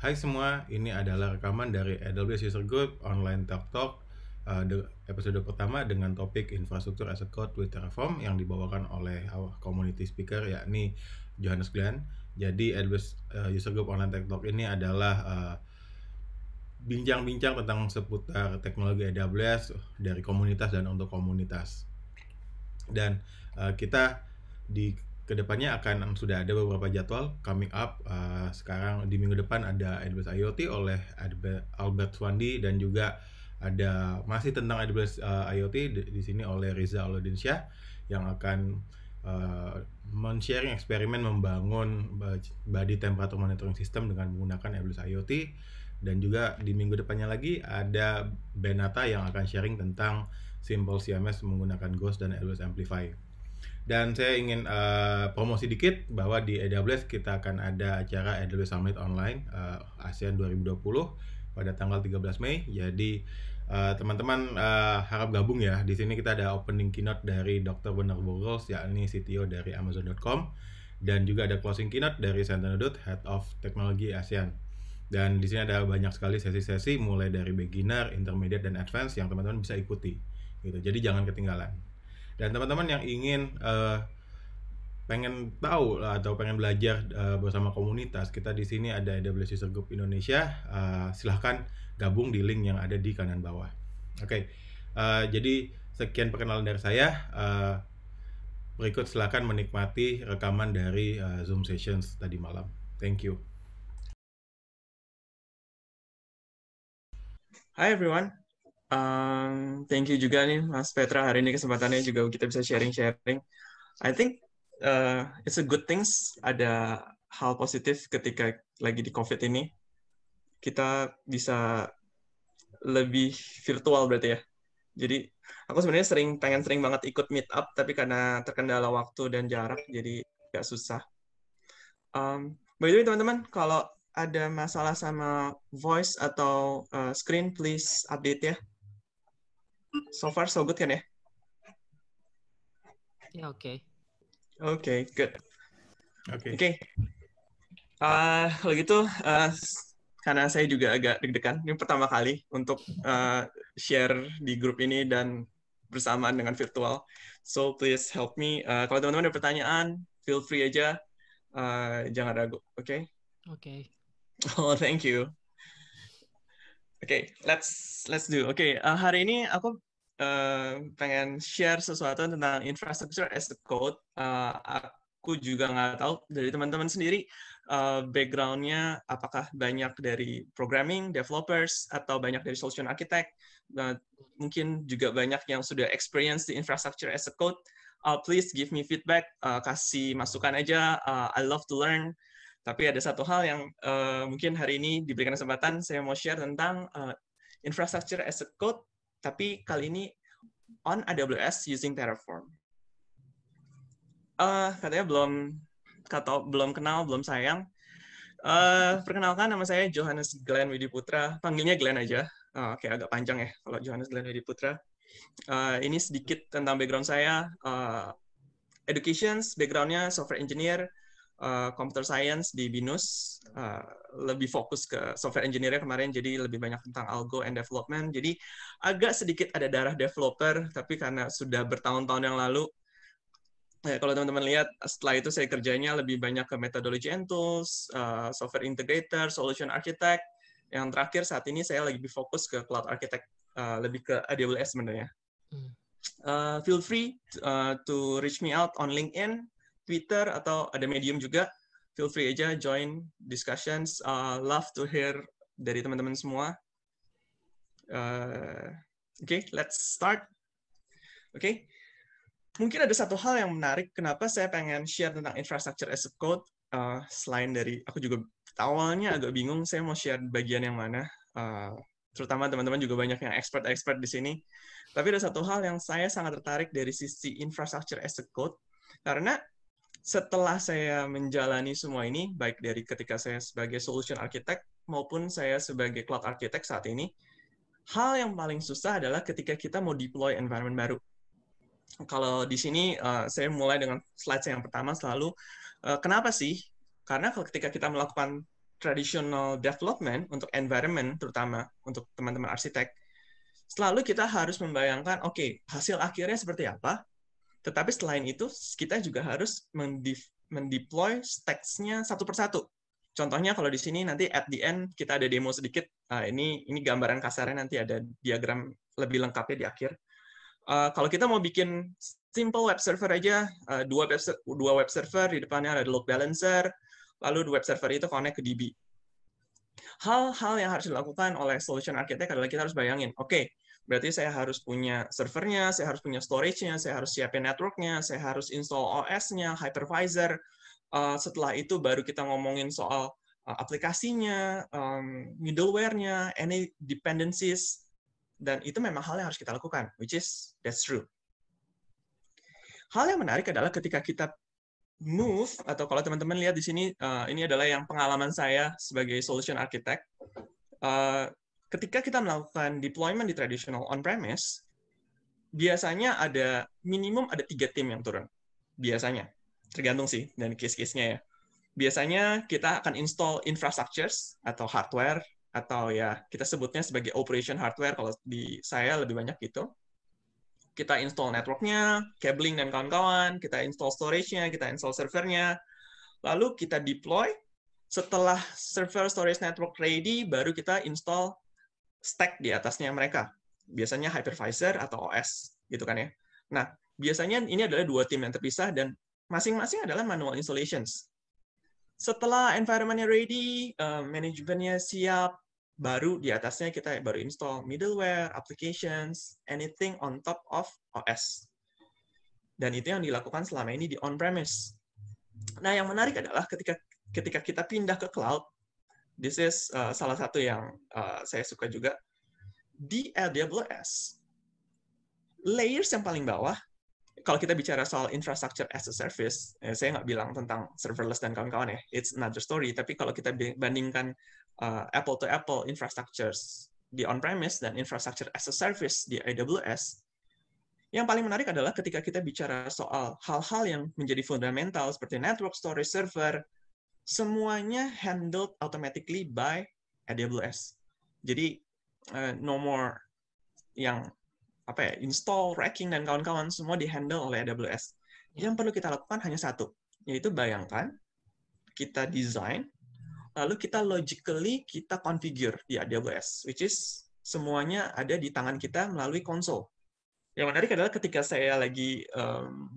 Hai semua, ini adalah rekaman dari AWS User Group Online Talk Talk episode pertama dengan topik infrastruktur as a code with Terraform yang dibawakan oleh our community speaker yakni Johannes Glenn. Jadi AWS User Group Online Talk Talk ini adalah bincang-bincang tentang seputar teknologi AWS dari komunitas dan untuk komunitas. Dan kita di kedepannya akan sudah ada beberapa jadwal coming up. Sekarang di minggu depan ada AWS IoT oleh Albert Swandi dan juga ada masih tentang AWS IoT di sini oleh Riza Aludinsyah yang akan men-sharing eksperimen membangun body temperature monitoring system dengan menggunakan AWS IoT. Dan juga di minggu depannya lagi ada Benata yang akan sharing tentang Simple CMS menggunakan Ghost dan AWS Amplify. Dan saya ingin promosi dikit bahwa di AWS kita akan ada acara AWS Summit Online ASEAN 2020 pada tanggal 13 Mei. Jadi teman-teman harap gabung ya. Di sini kita ada opening keynote dari Dr. Werner Vogels, yakni CTO dari Amazon.com, dan juga ada closing keynote dari Santanu Dut, Head of Technology ASEAN. Dan di sini ada banyak sekali sesi-sesi mulai dari beginner, intermediate, dan advance yang teman-teman bisa ikuti. Gitu. Jadi jangan ketinggalan. Dan teman-teman yang ingin pengen tahu atau pengen belajar bersama komunitas, kita di sini ada AWS User Group Indonesia. Silahkan gabung di link yang ada di kanan bawah. Oke, jadi sekian perkenalan dari saya. Berikut silahkan menikmati rekaman dari Zoom Sessions tadi malam. Thank you. Hi everyone. Thank you juga nih Mas Petra, hari ini kesempatannya juga kita bisa sharing-sharing. I think it's a good things, ada hal positif ketika lagi di COVID ini. Kita bisa lebih virtual berarti ya. Jadi aku sebenarnya pengen sering banget ikut meet up, tapi karena terkendala waktu dan jarak jadi agak susah. By the way teman-teman, kalau ada masalah sama voice atau screen, please update ya. So far so good kan ya? Ya, oke. Oke, good. Oke. Kalau gitu, karena saya juga agak deg-degan, ini pertama kali untuk share di grup ini dan bersamaan dengan virtual. So please help me. Kalau teman-teman ada pertanyaan, feel free aja. Jangan ragu, oke? Oke. Oh, thank you. Oke, let's do. Oke, hari ini aku pengen share sesuatu tentang infrastructure as a code. Aku juga nggak tahu dari teman-teman sendiri background-nya apakah banyak dari programming, developers, atau banyak dari solution architect. Mungkin juga banyak yang sudah experience di infrastructure as a code. Please give me feedback, kasih masukan aja. I love to learn. Tapi ada satu hal yang mungkin hari ini diberikan kesempatan, saya mau share tentang infrastructure as a code, tapi kali ini on AWS using Terraform. Katanya belum kenal, belum sayang. Perkenalkan, nama saya Johannes Glenn Widiputra. Panggilnya Glenn aja. Oke, agak panjang ya kalau Johannes Glenn Widiputra. Ini sedikit tentang background saya. Education, background-nya software engineer, computer science di BINUS, lebih fokus ke software engineer kemarin, jadi lebih banyak tentang algo and development. Jadi agak sedikit ada darah developer, tapi karena sudah bertahun-tahun yang lalu, kalau teman-teman lihat, setelah itu saya kerjanya lebih banyak ke methodology and tools, software integrator, solution architect. Yang terakhir saat ini saya lebih fokus ke cloud architect, lebih ke AWS sebenarnya. Feel free to reach me out on LinkedIn, Twitter, atau ada Medium juga. Feel free aja join discussions. Love to hear dari teman-teman semua. Oke, let's start. Oke, mungkin ada satu hal yang menarik kenapa saya pengen share tentang infrastructure as a code. Selain dari aku juga awalnya agak bingung saya mau share bagian yang mana. Terutama teman-teman juga banyak yang expert di sini. Tapi ada satu hal yang saya sangat tertarik dari sisi infrastructure as a code, karena setelah saya menjalani semua ini, baik dari ketika saya sebagai solution architect maupun saya sebagai cloud architect saat ini, hal yang paling susah adalah ketika kita mau deploy environment baru. Kalau di sini saya mulai dengan slide saya yang pertama selalu, kenapa sih? Karena ketika kita melakukan traditional development untuk environment, terutama untuk teman-teman arsitek, selalu kita harus membayangkan, oke, hasil akhirnya seperti apa, tetapi selain itu, kita juga harus mendeploy stacks-nya satu persatu. Contohnya kalau di sini nanti at the end kita ada demo sedikit. Ini gambaran kasarnya, nanti ada diagram lebih lengkapnya di akhir. Kalau kita mau bikin simple web server aja, dua web server, di depannya ada load balancer, lalu web server itu connect ke DB. Hal-hal yang harus dilakukan oleh solution architect adalah kita harus bayangin, oke, berarti saya harus punya servernya, saya harus punya storage-nya, saya harus siapin network-nya, saya harus install OS-nya, hypervisor. Setelah itu baru kita ngomongin soal aplikasinya, middleware-nya, any dependencies, dan itu memang hal yang harus kita lakukan, which is, that's true. Hal yang menarik adalah ketika kita move, atau kalau teman-teman lihat di sini, ini adalah yang pengalaman saya sebagai solution architect. Ketika kita melakukan deployment di traditional on-premise, biasanya ada minimum ada 3 tim yang turun. Biasanya. Tergantung sih dari case-case-nya ya. Biasanya kita akan install infrastructures atau hardware, atau ya kita sebutnya sebagai operation hardware, kalau di saya lebih banyak gitu. Kita install network-nya, cabling dan kawan-kawan, kita install storage-nya, kita install servernya, lalu kita deploy. Setelah server, storage, network ready, baru kita install stack di atasnya mereka. Biasanya hypervisor atau OS, gitu kan ya. Nah, biasanya ini adalah 2 tim yang terpisah, dan masing-masing adalah manual installations. Setelah environment-nya ready, manajemennya siap, baru di atasnya kita baru install middleware, applications, anything on top of OS. Dan itu yang dilakukan selama ini di on-premise. Nah, yang menarik adalah ketika kita pindah ke cloud, this is salah satu yang saya suka juga, di AWS, layers yang paling bawah, kalau kita bicara soal infrastructure as a service, saya nggak bilang tentang serverless dan kawan-kawan ya, it's another story, tapi kalau kita bandingkan apple to apple infrastructures di on-premise dan infrastructure as a service di AWS, yang paling menarik adalah ketika kita bicara soal hal-hal yang menjadi fundamental seperti network, storage, server, semuanya handled automatically by AWS. Jadi no more yang install, racking, dan kawan-kawan, semua di-handle oleh AWS. Yang perlu kita lakukan hanya satu, yaitu bayangkan kita design, lalu kita logically kita configure di AWS, which is semuanya ada di tangan kita melalui konsol. Yang menarik adalah ketika saya lagi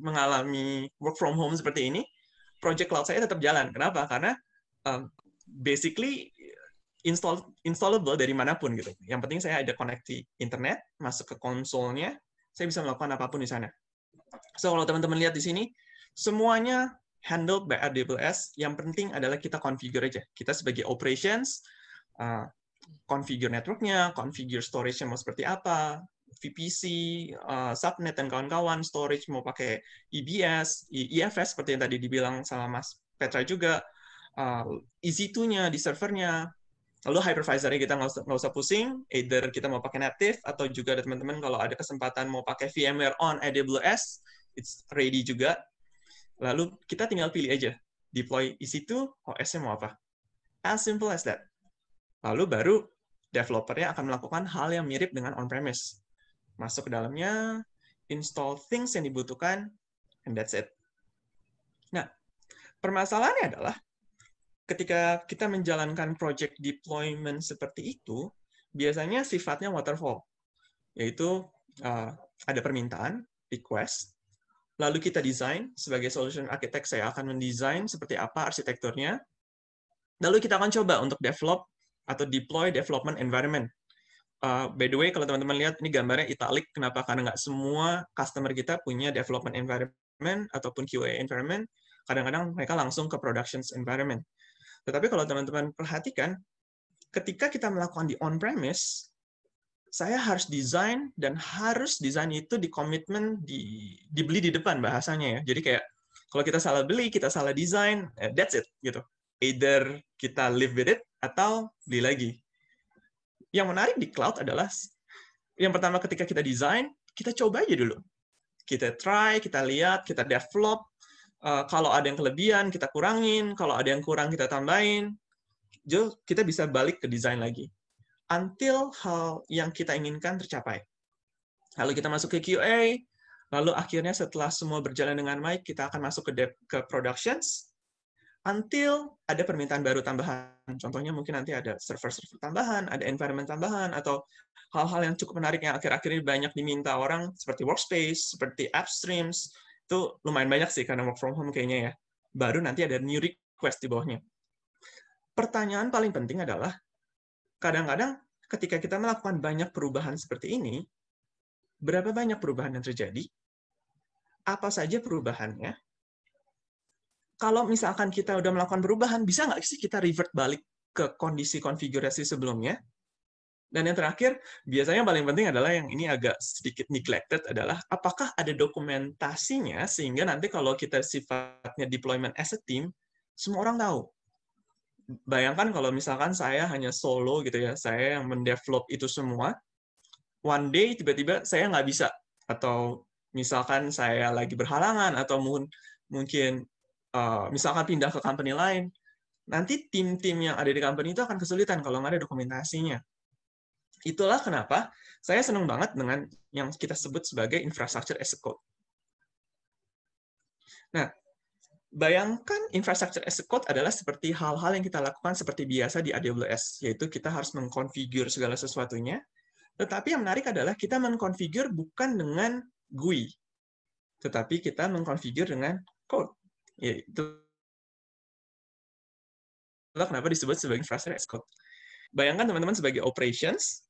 mengalami work from home seperti ini, project cloud saya tetap jalan. Kenapa? Karena basically installable dari manapun gitu. Yang penting saya ada koneksi internet, masuk ke konsolnya, saya bisa melakukan apapun di sana. So kalau teman-teman lihat di sini, semuanya handled by AWS. Yang penting adalah kita configure aja. Kita sebagai operations, configure networknya, configure storage-nya mau seperti apa, VPC, subnet dan kawan-kawan, storage mau pakai EBS, EFS seperti yang tadi dibilang sama Mas Petra juga, EC2-nya di servernya, lalu hypervisor-nya kita nggak usah pusing, either kita mau pakai native, atau juga ada teman-teman kalau ada kesempatan mau pakai VMware on AWS, it's ready juga. Lalu kita tinggal pilih aja, deploy EC2, OS-nya mau apa. As simple as that. Lalu baru developer-nya akan melakukan hal yang mirip dengan on-premise. Masuk ke dalamnya, install things yang dibutuhkan, and that's it. Nah, permasalahannya adalah ketika kita menjalankan project deployment seperti itu, biasanya sifatnya waterfall, yaitu ada permintaan, request, lalu kita desain, sebagai solution architect saya akan mendesain seperti apa arsitekturnya, lalu kita akan coba untuk develop atau deploy development environment. By the way, kalau teman-teman lihat, ini gambarnya italic, kenapa? Karena nggak semua customer kita punya development environment ataupun QA environment, kadang-kadang mereka langsung ke production environment. Tetapi kalau teman-teman perhatikan, ketika kita melakukan di on-premise, saya harus desain, dan harus desain itu di komitmen, dibeli di depan bahasanya ya. Jadi kayak, kalau kita salah beli, kita salah desain, that's it. Gitu. Either kita live with it, atau beli lagi. Yang menarik di cloud adalah, yang pertama ketika kita desain, kita coba aja dulu. Kita try, kita lihat, kita develop. Kalau ada yang kelebihan, kita kurangin. Kalau ada yang kurang, kita tambahin. kita bisa balik ke desain lagi. Until hal yang kita inginkan tercapai. Lalu kita masuk ke QA, lalu akhirnya setelah semua berjalan dengan baik, kita akan masuk ke productions, until ada permintaan baru tambahan. Contohnya mungkin nanti ada server-server tambahan, ada environment tambahan, atau hal-hal yang cukup menarik yang akhir-akhir ini banyak diminta orang, seperti workspace, seperti app streams, itu lumayan banyak sih karena work from home kayaknya ya. Baru nanti ada new request di bawahnya. Pertanyaan paling penting adalah, kadang-kadang ketika kita melakukan banyak perubahan seperti ini, berapa banyak perubahan yang terjadi? Apa saja perubahannya? Kalau misalkan kita udah melakukan perubahan, bisa nggak sih kita revert balik ke kondisi konfigurasi sebelumnya? Dan yang terakhir, biasanya yang paling penting adalah yang ini agak sedikit neglected adalah apakah ada dokumentasinya sehingga nanti kalau kita sifatnya deployment as a team, semua orang tahu. Bayangkan kalau misalkan saya hanya solo gitu ya, saya yang mendevelop itu semua, one day tiba-tiba saya nggak bisa, atau misalkan saya lagi berhalangan, atau mungkin misalkan pindah ke company lain, nanti tim-tim yang ada di company itu akan kesulitan kalau nggak ada dokumentasinya. Itulah kenapa saya senang banget dengan yang kita sebut sebagai infrastructure as a code. Nah, bayangkan infrastructure as a code adalah seperti hal-hal yang kita lakukan seperti biasa di AWS, yaitu kita harus mengkonfigur segala sesuatunya, tetapi yang menarik adalah kita mengkonfigur bukan dengan GUI, tetapi kita mengkonfigur dengan code. Yaitu kenapa disebut sebagai infrastructure as code. Bayangkan teman-teman sebagai operations,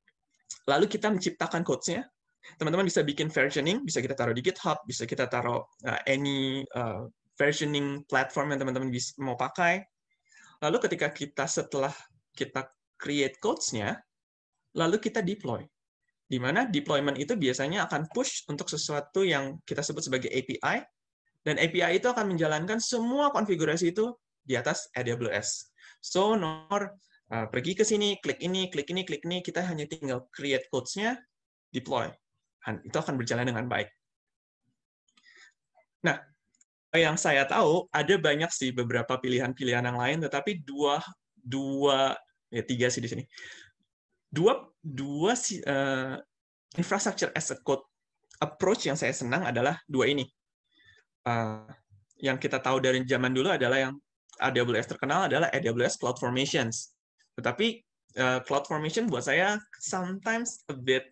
lalu kita menciptakan codes-nya. Teman-teman bisa bikin versioning, bisa kita taruh di GitHub, bisa kita taruh any versioning platform yang teman-teman mau pakai. Lalu ketika setelah kita create codes-nya, lalu kita deploy. Di mana deployment itu biasanya akan push untuk sesuatu yang kita sebut sebagai API, dan API itu akan menjalankan semua konfigurasi itu di atas AWS. So, pergi ke sini, klik ini, klik ini, klik ini, kita hanya tinggal create codes-nya, deploy. Dan itu akan berjalan dengan baik. Nah, yang saya tahu, ada banyak sih beberapa pilihan-pilihan yang lain, tetapi tiga sih di sini. Dua infrastructure as a code approach yang saya senang adalah dua ini. Yang kita tahu dari zaman dulu adalah yang AWS terkenal adalah AWS CloudFormations. Tetapi CloudFormation buat saya sometimes a bit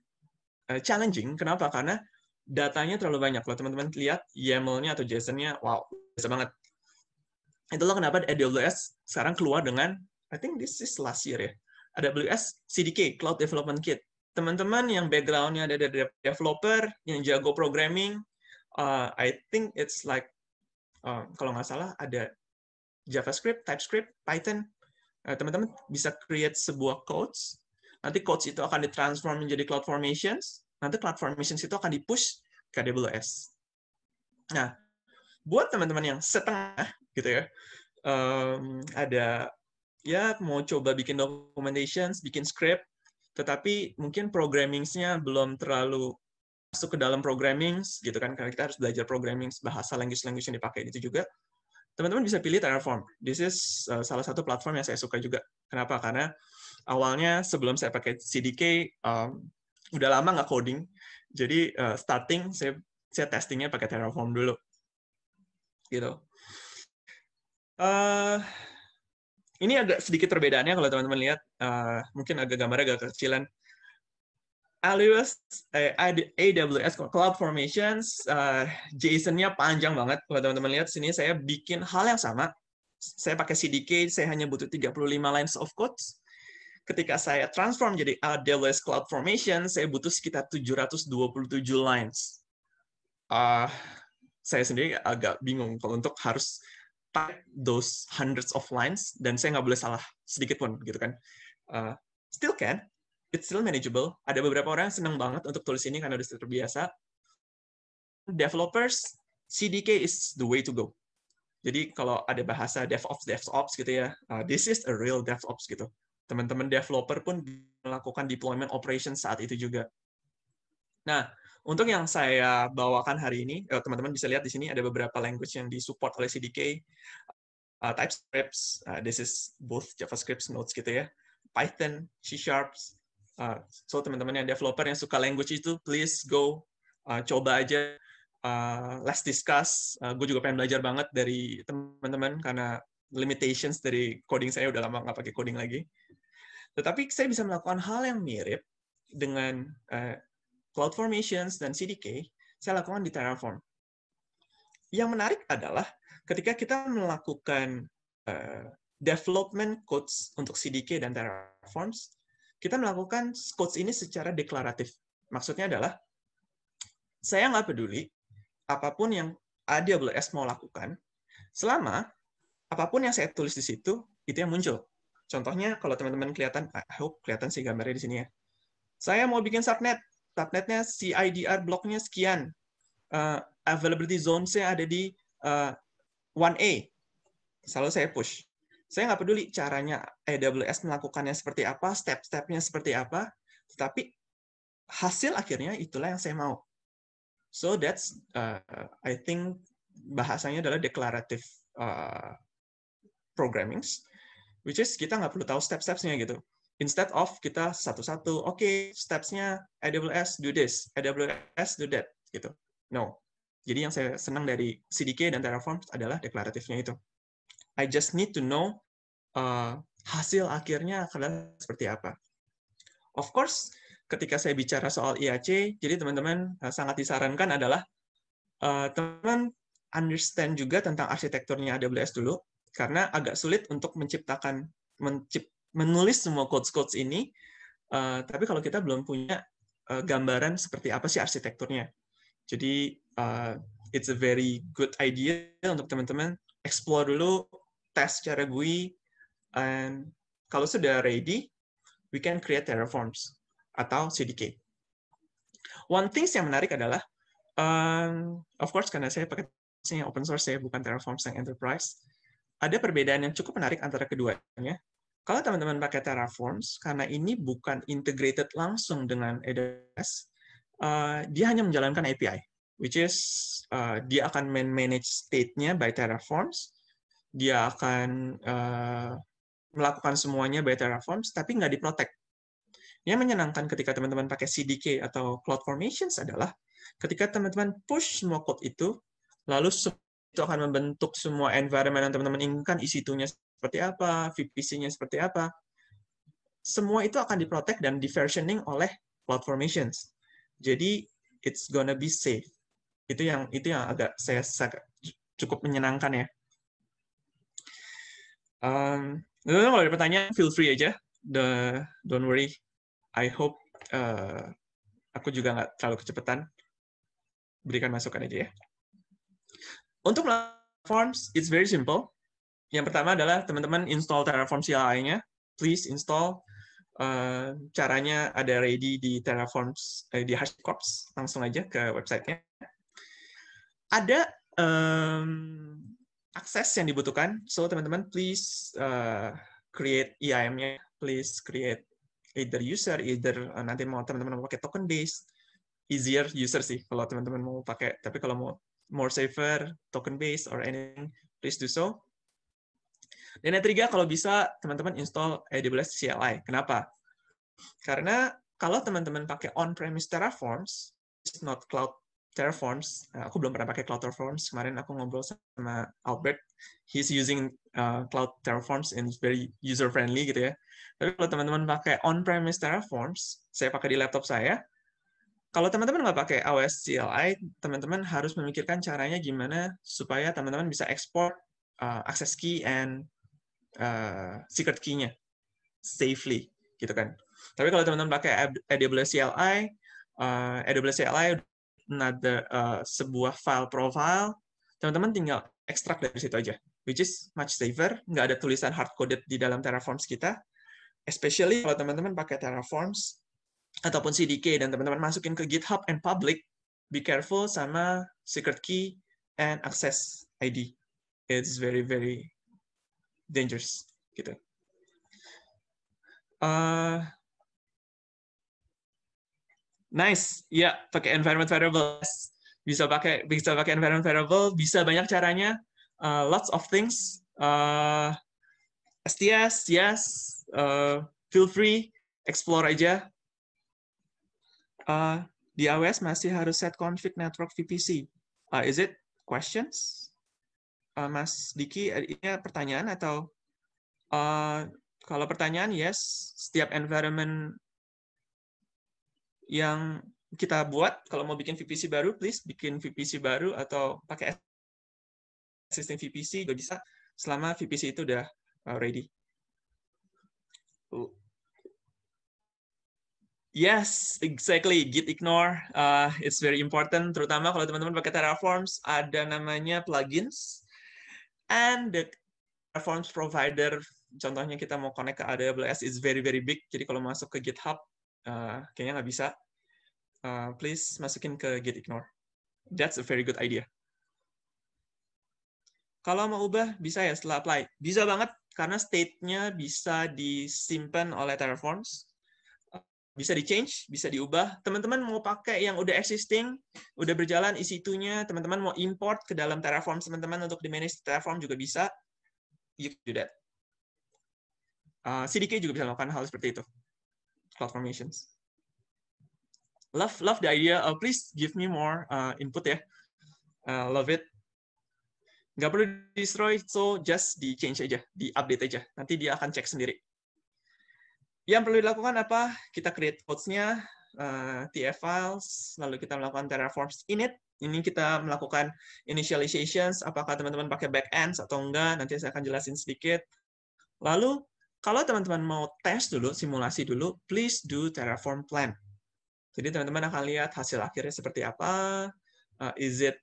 challenging. Kenapa? Karena datanya terlalu banyak. Kalau teman-teman lihat YAML-nya atau JSON-nya, wow, biasa banget. Itulah kenapa AWS sekarang keluar dengan, I think this is last year ya, AWS CDK, Cloud Development Kit. Teman-teman yang background-nya ada dari developer, yang jago programming, I think it's like, kalau nggak salah ada JavaScript, TypeScript, Python. Teman-teman bisa create sebuah codes, nanti codes itu akan ditransform menjadi CloudFormations, nanti CloudFormations itu akan di-push ke AWS. Nah, buat teman-teman yang setengah, gitu ya, ada, ya mau coba bikin documentations, bikin script, tetapi mungkin programming-nya belum terlalu masuk ke dalam programming, gitu kan, karena kita harus belajar programming, bahasa language yang dipakai itu juga. Teman-teman bisa pilih Terraform. This is salah satu platform yang saya suka juga. Kenapa? Karena awalnya sebelum saya pakai CDK, udah lama nggak coding. Jadi starting saya testingnya pakai Terraform dulu. Gitu. Ini agak sedikit perbedaannya kalau teman-teman lihat. Mungkin agak gambarnya agak kecilan. AWS CloudFormations, JSON-nya panjang banget. Kalau teman-teman lihat sini, saya bikin hal yang sama. Saya pakai CDK, saya hanya butuh 35 lines of code. Ketika saya transform jadi AWS CloudFormation, saya butuh sekitar 727 lines. Saya sendiri agak bingung kalau untuk harus type those hundreds of lines, dan saya nggak boleh salah sedikit pun, gitu kan. Still can. It's still manageable. Ada beberapa orang yang senang banget untuk tulis ini karena udah terbiasa. Developers, CDK is the way to go. Jadi kalau ada bahasa DevOps gitu ya, this is a real DevOps gitu. Teman-teman developer pun melakukan deployment operation saat itu juga. Nah, untuk yang saya bawakan hari ini, teman-teman bisa lihat di sini ada beberapa language yang disupport oleh CDK. TypeScript, this is both JavaScript nodes gitu ya, Python, C#. So teman-teman yang developer yang suka language itu, please go coba aja. Let's discuss. Gue juga pengen belajar banget dari teman-teman karena limitations dari coding saya udah lama nggak pakai coding lagi. Tetapi saya bisa melakukan hal yang mirip dengan CloudFormations dan CDK, saya lakukan di Terraform. Yang menarik adalah ketika kita melakukan development codes untuk CDK dan Terraforms, kita melakukan codes ini secara deklaratif. Maksudnya adalah, saya nggak peduli apapun yang AWS mau lakukan, selama apapun yang saya tulis di situ, itu yang muncul. Contohnya, kalau teman-teman kelihatan, I hope kelihatan sih gambarnya di sini ya. Saya mau bikin subnet, subnetnya CIDR bloknya sekian, availability zones-nya ada di 1A. Selalu saya push. Saya nggak peduli caranya AWS melakukannya seperti apa, step-stepnya seperti apa, tetapi hasil akhirnya itulah yang saya mau. So that's, I think, bahasanya adalah declarative programming, which is kita nggak perlu tahu step-stepsnya gitu. Instead of kita satu-satu, oke, steps-nya AWS do this, AWS do that, gitu. No. Jadi yang saya senang dari CDK dan Terraform adalah deklaratifnya itu. I just need to know hasil akhirnya akan seperti apa. Of course, ketika saya bicara soal IAC, jadi teman-teman sangat disarankan adalah teman-teman understand juga tentang arsitekturnya AWS dulu, karena agak sulit untuk menulis semua codes ini, tapi kalau kita belum punya gambaran seperti apa sih arsitekturnya. Jadi, it's a very good idea untuk teman-teman explore dulu, tes secara GUI, and kalau sudah ready, we can create Terraforms atau CDK. One thing yang menarik adalah, of course, karena saya pakai yang open source, saya bukan Terraform yang enterprise, ada perbedaan yang cukup menarik antara keduanya. Kalau teman-teman pakai Terraforms, karena ini bukan integrated langsung dengan AWS, dia hanya menjalankan API, which is dia akan manage state-nya by Terraforms, dia akan melakukan semuanya by Terraforms, tapi nggak diprotect. Yang menyenangkan ketika teman-teman pakai CDK atau CloudFormations adalah ketika teman-teman push semua code itu, lalu itu akan membentuk semua environment yang teman-teman inginkan, EC2-nya seperti apa, VPC-nya seperti apa. Semua itu akan diprotect dan diversioning oleh CloudFormations. Jadi, it's gonna be safe. Itu yang agak saya cukup menyenangkan ya. Kalau ada pertanyaan, feel free aja. Don't worry. I hope aku juga nggak terlalu kecepatan. Berikan masukan aja ya. Untuk Terraforms, it's very simple. Yang pertama adalah teman-teman install Terraform CLI-nya. Please install. Caranya ada ready di Terraforms, di HashiCorp. Langsung aja ke website-nya. Ada akses yang dibutuhkan. So, teman-teman, please create EIM-nya. Please create either user, nanti mau teman-teman mau pakai token based, easier user sih kalau teman-teman mau pakai. Tapi kalau mau more safer, token based or anything, please do so. Dan yang ketiga, kalau bisa teman-teman install AWS CLI. Kenapa? Karena kalau teman-teman pakai on-premise Terraforms, it's not cloud Terraforms. Aku belum pernah pakai cloud Terraforms. Kemarin aku ngobrol sama Albert. He's using cloud Terraforms and it's very user-friendly gitu ya. Tapi kalau teman-teman pakai on-premise Terraforms, saya pakai di laptop saya, kalau teman-teman nggak pakai AWS CLI, teman-teman harus memikirkan caranya gimana supaya teman-teman bisa export access key and secret key-nya safely, gitu kan. Tapi kalau teman-teman pakai AWS CLI, ada sebuah file profile, teman-teman tinggal ekstrak dari situ aja, which is much safer, nggak ada tulisan hard-coded di dalam Terraforms kita, especially kalau teman-teman pakai Terraforms ataupun CDK dan teman-teman masukin ke GitHub and public, be careful sama secret key and access ID. It's very, very dangerous, gitu. Nice, ya, pakai environment variables. Bisa pakai environment variable, bisa banyak caranya. Lots of things. STS, yes. Feel free, explore aja. Di AWS masih harus set config network VPC. Is it questions? Mas Diki, ini pertanyaan atau kalau pertanyaan, yes. Setiap environment yang kita buat, kalau mau bikin VPC baru, please bikin VPC baru atau pakai existing VPC juga bisa, selama VPC itu udah ready. Yes, exactly. Git ignore, it's very important. Terutama kalau teman-teman pakai Terraforms, ada namanya plugins. And the Terraforms provider, contohnya kita mau connect ke AWS, is very, very big. Jadi kalau masuk ke GitHub, kayaknya nggak bisa. Please masukin ke git ignore. That's a very good idea. Kalau mau ubah, bisa ya setelah apply. Bisa banget, karena state-nya bisa disimpan oleh Terraforms. Bisa di-change, bisa diubah. Teman-teman mau pakai yang udah existing, udah berjalan EC2-nya, teman-teman mau import ke dalam Terraform teman-teman untuk di-manage Terraform juga bisa. You can do that. CDK juga bisa melakukan hal seperti itu. CloudFormations. Love the idea. Please give me more input ya. Love it. Nggak perlu destroy, so just di-change aja, di-update aja. Nanti dia akan cek sendiri. Yang perlu dilakukan apa? Kita create codes-nya, TF files, lalu kita melakukan Terraforms init. Ini kita melakukan initializations, apakah teman-teman pakai backends atau enggak, nanti saya akan jelasin sedikit. Lalu, kalau teman-teman mau tes dulu, simulasi dulu, please do Terraform plan. Jadi teman-teman akan lihat hasil akhirnya seperti apa, is it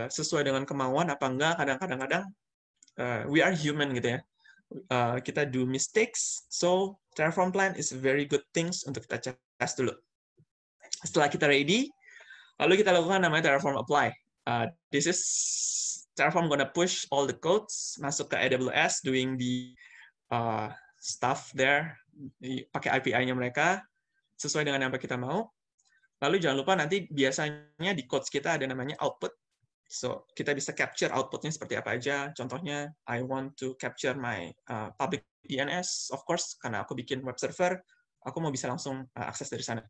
sesuai dengan kemauan apa enggak. Kadang-kadang we are human gitu ya. Kita do mistakes, so Terraform plan is a very good things untuk kita tes dulu. Setelah kita ready, lalu kita lakukan namanya Terraform apply. This is Terraform gonna push all the codes masuk ke AWS, doing the stuff there, pakai API-nya mereka sesuai dengan apa kita mau. Lalu jangan lupa nanti biasanya di codes kita ada namanya output. So, kita bisa capture outputnya seperti apa aja. Contohnya, I want to capture my public DNS, of course, karena aku bikin web server, aku mau bisa langsung akses dari sana.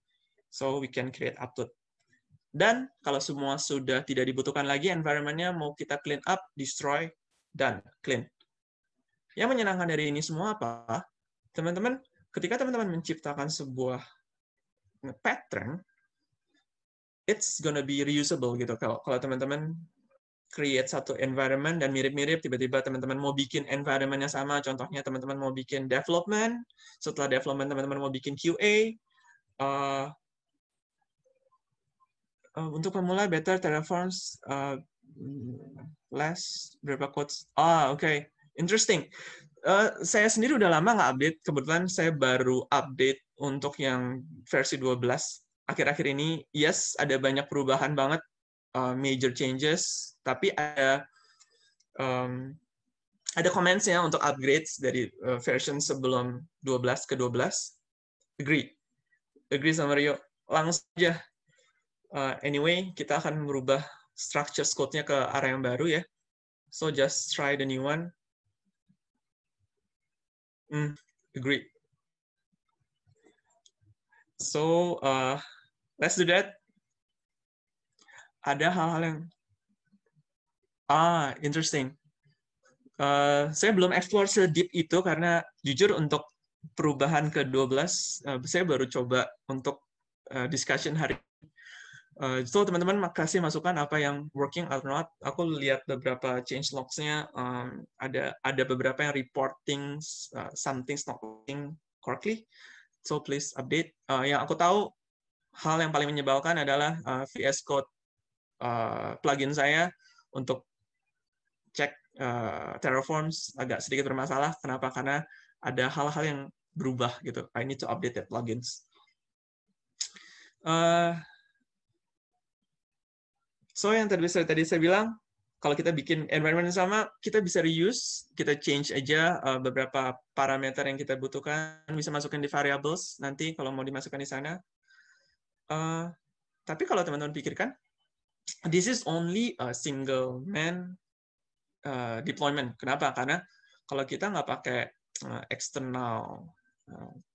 So, we can create output. Dan kalau semua sudah tidak dibutuhkan lagi, environment-nya mau kita clean up, destroy, dan clean. Yang menyenangkan dari ini semua apa? Teman-teman, ketika teman-teman menciptakan sebuah pattern, it's gonna be reusable gitu. Kalau teman-teman create satu environment dan mirip-mirip, tiba-tiba teman-teman mau bikin environment-nya sama, contohnya teman-teman mau bikin development, setelah development teman-teman mau bikin QA, untuk pemula better Terraforms less berapa quotes? Okay. Interesting. Saya sendiri udah lama nggak update, kebetulan saya baru update untuk yang versi 12 akhir-akhir ini. Yes, ada banyak perubahan banget, major changes, tapi ada comments-nya untuk upgrades dari version sebelum 12 ke 12. Agree sama Rio. Langsung aja. Anyway, kita akan merubah structure code-nya ke arah yang baru ya. So just try the new one. Agree. So let's do that. Ada hal-hal yang interesting. Saya belum explore se-deep itu karena jujur untuk perubahan ke-12 saya baru coba untuk discussion hari ini. So teman-teman kasih masukan apa yang working or not. Aku lihat beberapa change logs-nya, ada beberapa yang reporting something's not working correctly. So please update. Yang aku tahu hal yang paling menyebalkan adalah VS Code plugin saya untuk cek Terraforms agak sedikit bermasalah. Kenapa? Karena ada hal-hal yang berubah gitu. I need to update that plugins. So yang tadi saya bilang, kalau kita bikin environment yang sama, kita bisa reuse, kita change aja beberapa parameter yang kita butuhkan, bisa masukin di variables nanti kalau mau dimasukkan di sana. Tapi kalau teman-teman pikirkan, this is only a single man deployment. Kenapa? Karena kalau kita nggak pakai eksternal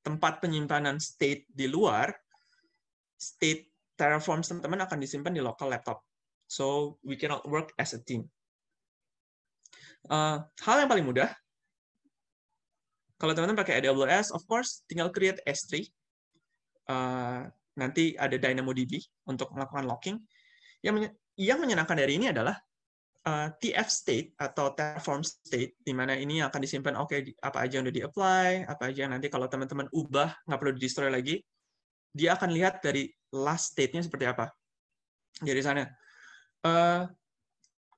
tempat penyimpanan state di luar, state Terraform teman-teman akan disimpan di local laptop. So we cannot work as a team. Hal yang paling mudah, kalau teman-teman pakai AWS, of course, tinggal create S3. Nanti ada DynamoDB untuk melakukan locking. Yang menyenangkan dari ini adalah TF state atau Terraform state, di mana ini akan disimpan, apa aja yang udah di-apply, apa aja yang nanti kalau teman-teman ubah, nggak perlu di-destroy lagi, dia akan lihat dari last state-nya seperti apa. Dari sana.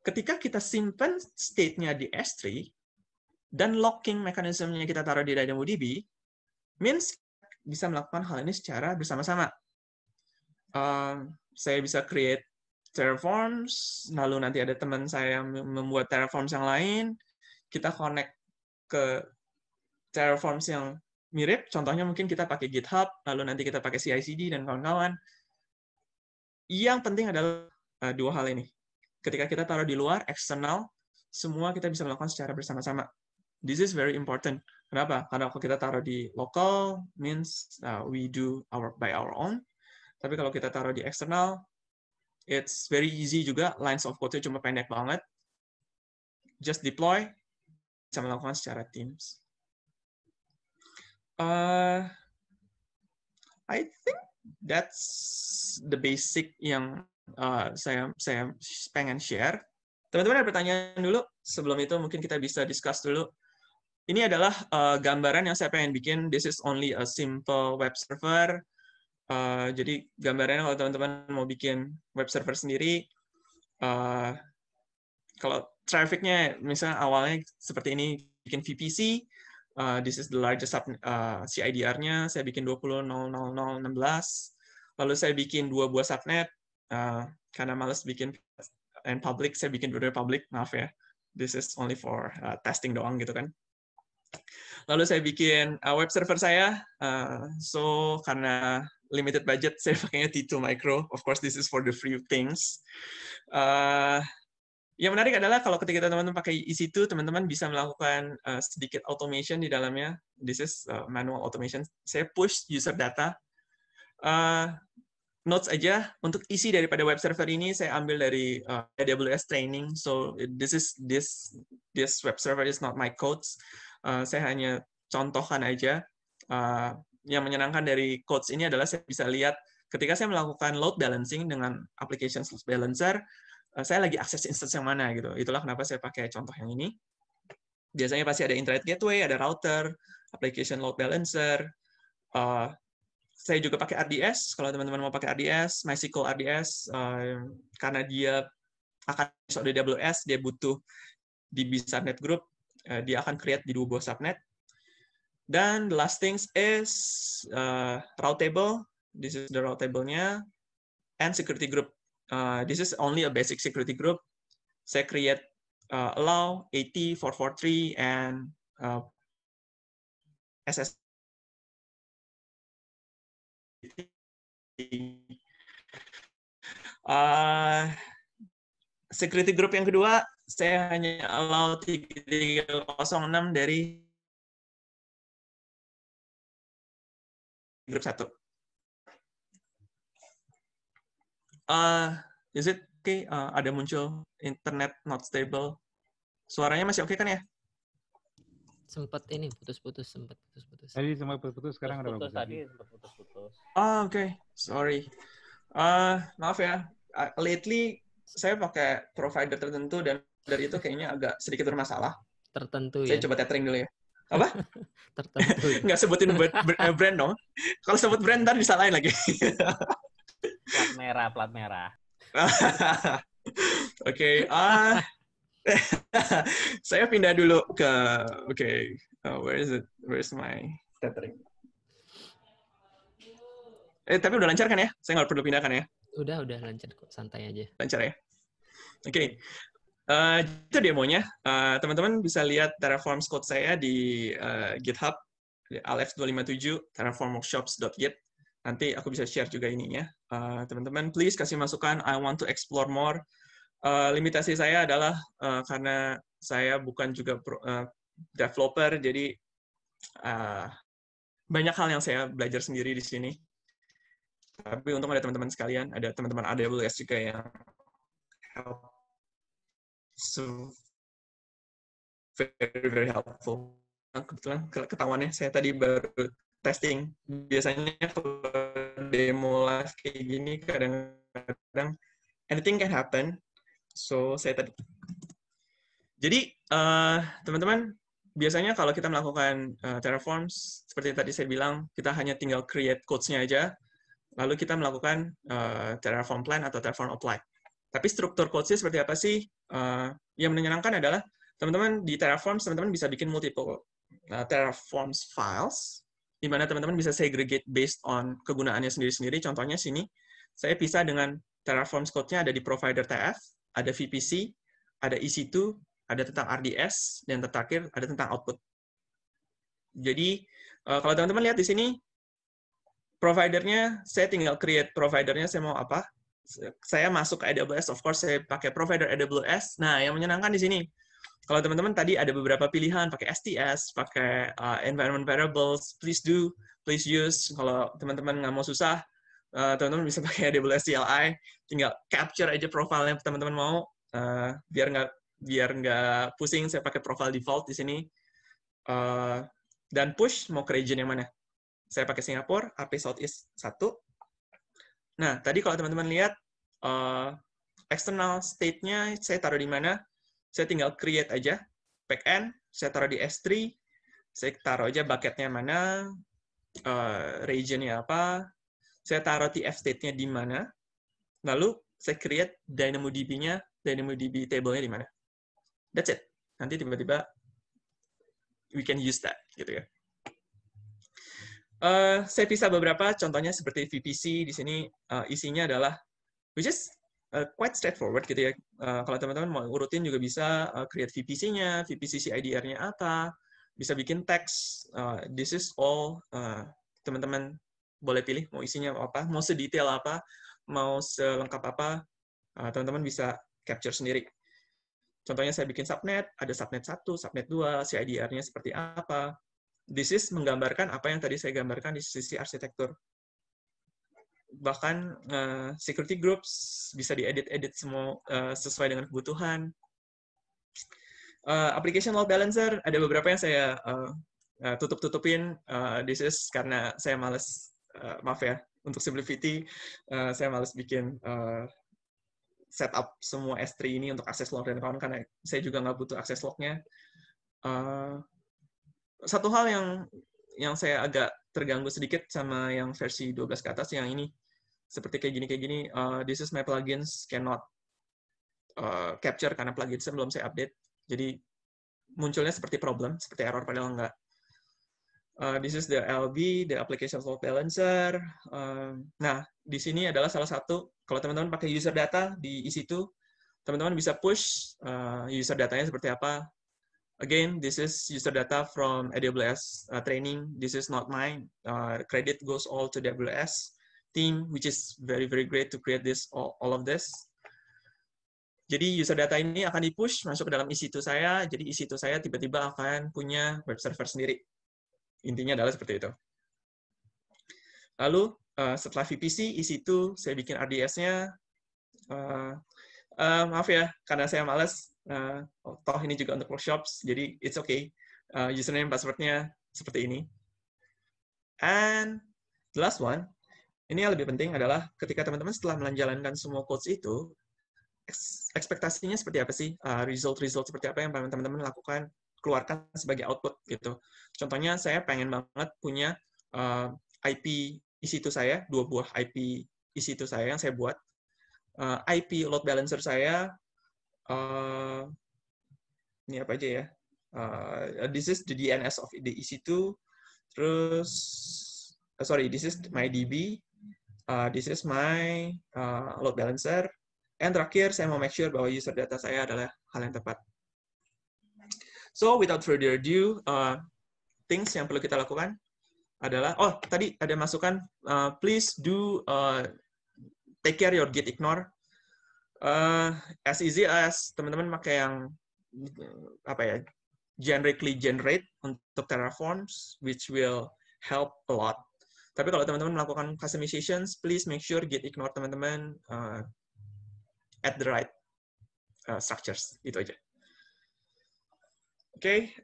Ketika kita simpan state-nya di S3, dan locking mekanismenya kita taruh di DynamoDB, means bisa melakukan hal ini secara bersama-sama. Saya bisa create Terraforms, lalu nanti ada teman saya yang membuat Terraforms yang lain, kita connect ke Terraforms yang mirip, contohnya mungkin kita pakai GitHub, lalu nanti kita pakai CI/CD dan kawan-kawan. Yang penting adalah dua hal ini. Ketika kita taruh di luar, eksternal, semua kita bisa melakukan secara bersama-sama. This is very important. Kenapa? Karena kalau kita taruh di local, means we do by our own. Tapi kalau kita taruh di eksternal, it's very easy juga, lines of code-nya cuma pendek banget. Just deploy, bisa melakukan secara teams. I think that's the basic yang saya pengen share. Teman-teman ada pertanyaan dulu? Sebelum itu mungkin kita bisa discuss dulu. Ini adalah gambaran yang saya pengen bikin. This is only a simple web server. Jadi gambarannya kalau teman-teman mau bikin web server sendiri, kalau traffic-nya misalnya awalnya seperti ini, bikin VPC, this is the largest CIDR-nya, saya bikin 20.000.016, lalu saya bikin 2 buah subnet, karena males bikin and public, saya bikin 2 public, maaf ya, this is only for testing doang gitu kan. Lalu saya bikin web server saya, so karena limited budget, saya pakainya T2 Micro, of course this is for the free things. Yang menarik adalah kalau ketika teman-teman pakai EC2, teman-teman bisa melakukan sedikit automation di dalamnya. This is manual automation. Saya push user data. Notes aja, untuk isi daripada web server ini saya ambil dari AWS training. So this web server is not my codes. Saya hanya contohkan aja. Yang menyenangkan dari codes ini adalah saya bisa lihat ketika saya melakukan load balancing dengan application load balancer, saya lagi akses instance yang mana gitu. Itulah kenapa saya pakai contoh yang ini. Biasanya pasti ada internet gateway, ada router, application load balancer. Saya juga pakai RDS. Kalau teman-teman mau pakai RDS, MySQL RDS, karena dia akan masuk di AWS, dia butuh di subnet group, dia akan create di 2 buah subnet. Dan the last things is route table. This is the route table-nya, and security group. This is only a basic security group. Saya create allow, AT, 443, and SS. Security group yang kedua, saya hanya allow 3306 dari grup 1. Is it okay? Ada muncul internet not stable. Suaranya masih oke kan ya? Sempat ini putus-putus, sempat putus-putus. Tadi sempat putus-putus, sekarang udah bagus. Tadi sempat putus-putus. Oke. Sorry. Maaf ya. Lately saya pakai provider tertentu dan dari itu kayaknya agak sedikit bermasalah. Tertentu Saya ya. coba tethering dulu ya. Apa? Tertentu. Ya. Nggak sebutin brand dong. Kalau sebut brand ntar disalahin lagi. Plat merah. Oke. Saya pindah dulu ke where is it? Where's my tethering? Tapi udah lancar kan ya? Saya nggak perlu pindahkan ya? Udah lancar kok, santai aja. Lancar ya? Oke. Itu demonya. Teman-teman bisa lihat Terraform code saya di GitHub, di alef257, terraformworkshops.git. Nanti aku bisa share juga ininya. Teman-teman, please kasih masukan. I want to explore more. Limitasi saya adalah karena saya bukan juga developer, jadi banyak hal yang saya belajar sendiri di sini. Tapi untung ada teman-teman sekalian, ada teman-teman AWS juga yang help. So, very, very helpful. Kebetulan ketahuannya saya tadi baru testing. Biasanya kalau demo live kayak gini, kadang-kadang anything can happen. So, saya tadi. Jadi, teman-teman, biasanya kalau kita melakukan Terraforms, seperti tadi saya bilang, kita hanya tinggal create codes-nya aja, lalu kita melakukan Terraform plan atau Terraform apply. Tapi struktur codes-nya seperti apa sih? Yang menyenangkan adalah teman-teman di Terraform, teman-teman bisa bikin multiple Terraforms files, di mana teman-teman bisa segregate based on kegunaannya sendiri-sendiri. Contohnya sini, saya pisah dengan Terraforms code-nya ada di provider TF, ada VPC, ada EC2, ada tentang RDS, dan terakhir ada tentang output. Jadi, kalau teman-teman lihat di sini, providernya, saya tinggal create providernya, saya mau apa. Saya masuk ke AWS, of course, saya pakai provider AWS. Nah, yang menyenangkan di sini, kalau teman-teman tadi ada beberapa pilihan, pakai STS, pakai environment variables, please do, please use. Kalau teman-teman nggak mau susah, teman-teman bisa pakai AWS CLI, tinggal capture aja profilnya teman-teman mau, biar nggak pusing, saya pakai profile default di sini. Dan push, mau ke region yang mana. Saya pakai Singapura, AP Southeast 1. Nah, tadi kalau teman-teman lihat, external state-nya saya taruh di mana, saya tinggal create aja, backend, saya taruh di S3, saya taruh aja bucket-nya mana, region-nya apa, saya taruh TF state-nya di mana, lalu saya create DynamoDB-nya, DynamoDB table-nya di mana. That's it. Nanti tiba-tiba we can use that, gitu ya. Saya pisah beberapa, contohnya seperti VPC, di sini isinya adalah, which is quite straightforward gitu ya. Kalau teman-teman mau urutin juga bisa create VPC-nya, VPC CIDR-nya apa, bisa bikin teks. This is all, teman-teman boleh pilih mau isinya apa, mau sedetail apa, mau selengkap apa, teman-teman bisa capture sendiri. Contohnya saya bikin subnet, ada subnet 1, subnet 2, CIDR-nya seperti apa. This is menggambarkan apa yang tadi saya gambarkan di sisi arsitektur. Bahkan security groups bisa diedit-edit semua sesuai dengan kebutuhan. Application load balancer, ada beberapa yang saya tutup-tutupin. This is karena saya males, maaf ya, untuk simplicity, saya males bikin setup semua S3 ini untuk akses log dan kawan, karena saya juga nggak butuh akses lognya. Satu hal yang saya agak terganggu sedikit sama yang versi 12 ke atas, yang ini seperti kayak gini, this is my plugins cannot capture karena pluginsnya belum saya update, jadi munculnya seperti problem, seperti error, padahal enggak. This is the LB, the application load balancer. Nah, di sini adalah salah satu, kalau teman-teman pakai user data di EC2, teman-teman bisa push user datanya seperti apa. Again, this is user data from AWS training. This is not mine. Credit goes all to the AWS team, which is very, very great to create this, all of this. Jadi user data ini akan di-push masuk ke dalam EC2 saya. Jadi EC2 saya tiba-tiba akan punya web server sendiri. Intinya adalah seperti itu. Lalu setelah VPC, EC2, saya bikin RDS-nya. Maaf ya, karena saya malas. Toh ini juga untuk workshops, jadi it's okay. Username, password-nya seperti ini. And the last one, ini yang lebih penting adalah ketika teman-teman setelah menjalankan semua codes itu, ekspektasinya seperti apa sih? Result seperti apa yang teman-teman lakukan, keluarkan sebagai output gitu. Contohnya saya pengen banget punya IP EC2 saya, 2 buah IP EC2 saya yang saya buat. IP load balancer saya, ini apa aja ya? This is the DNS of the EC2. Terus, sorry, this is my DB. This is my load balancer. And terakhir, saya mau make sure bahwa user data saya adalah hal yang tepat. So, without further ado, things yang perlu kita lakukan adalah, tadi ada masukan, please do take care your git ignore. As easy as teman-teman pakai yang generically generate untuk Terraforms, which will help a lot. Tapi kalau teman-teman melakukan customizations, please make sure git ignore teman-teman at the right structures. Itu aja. Oke.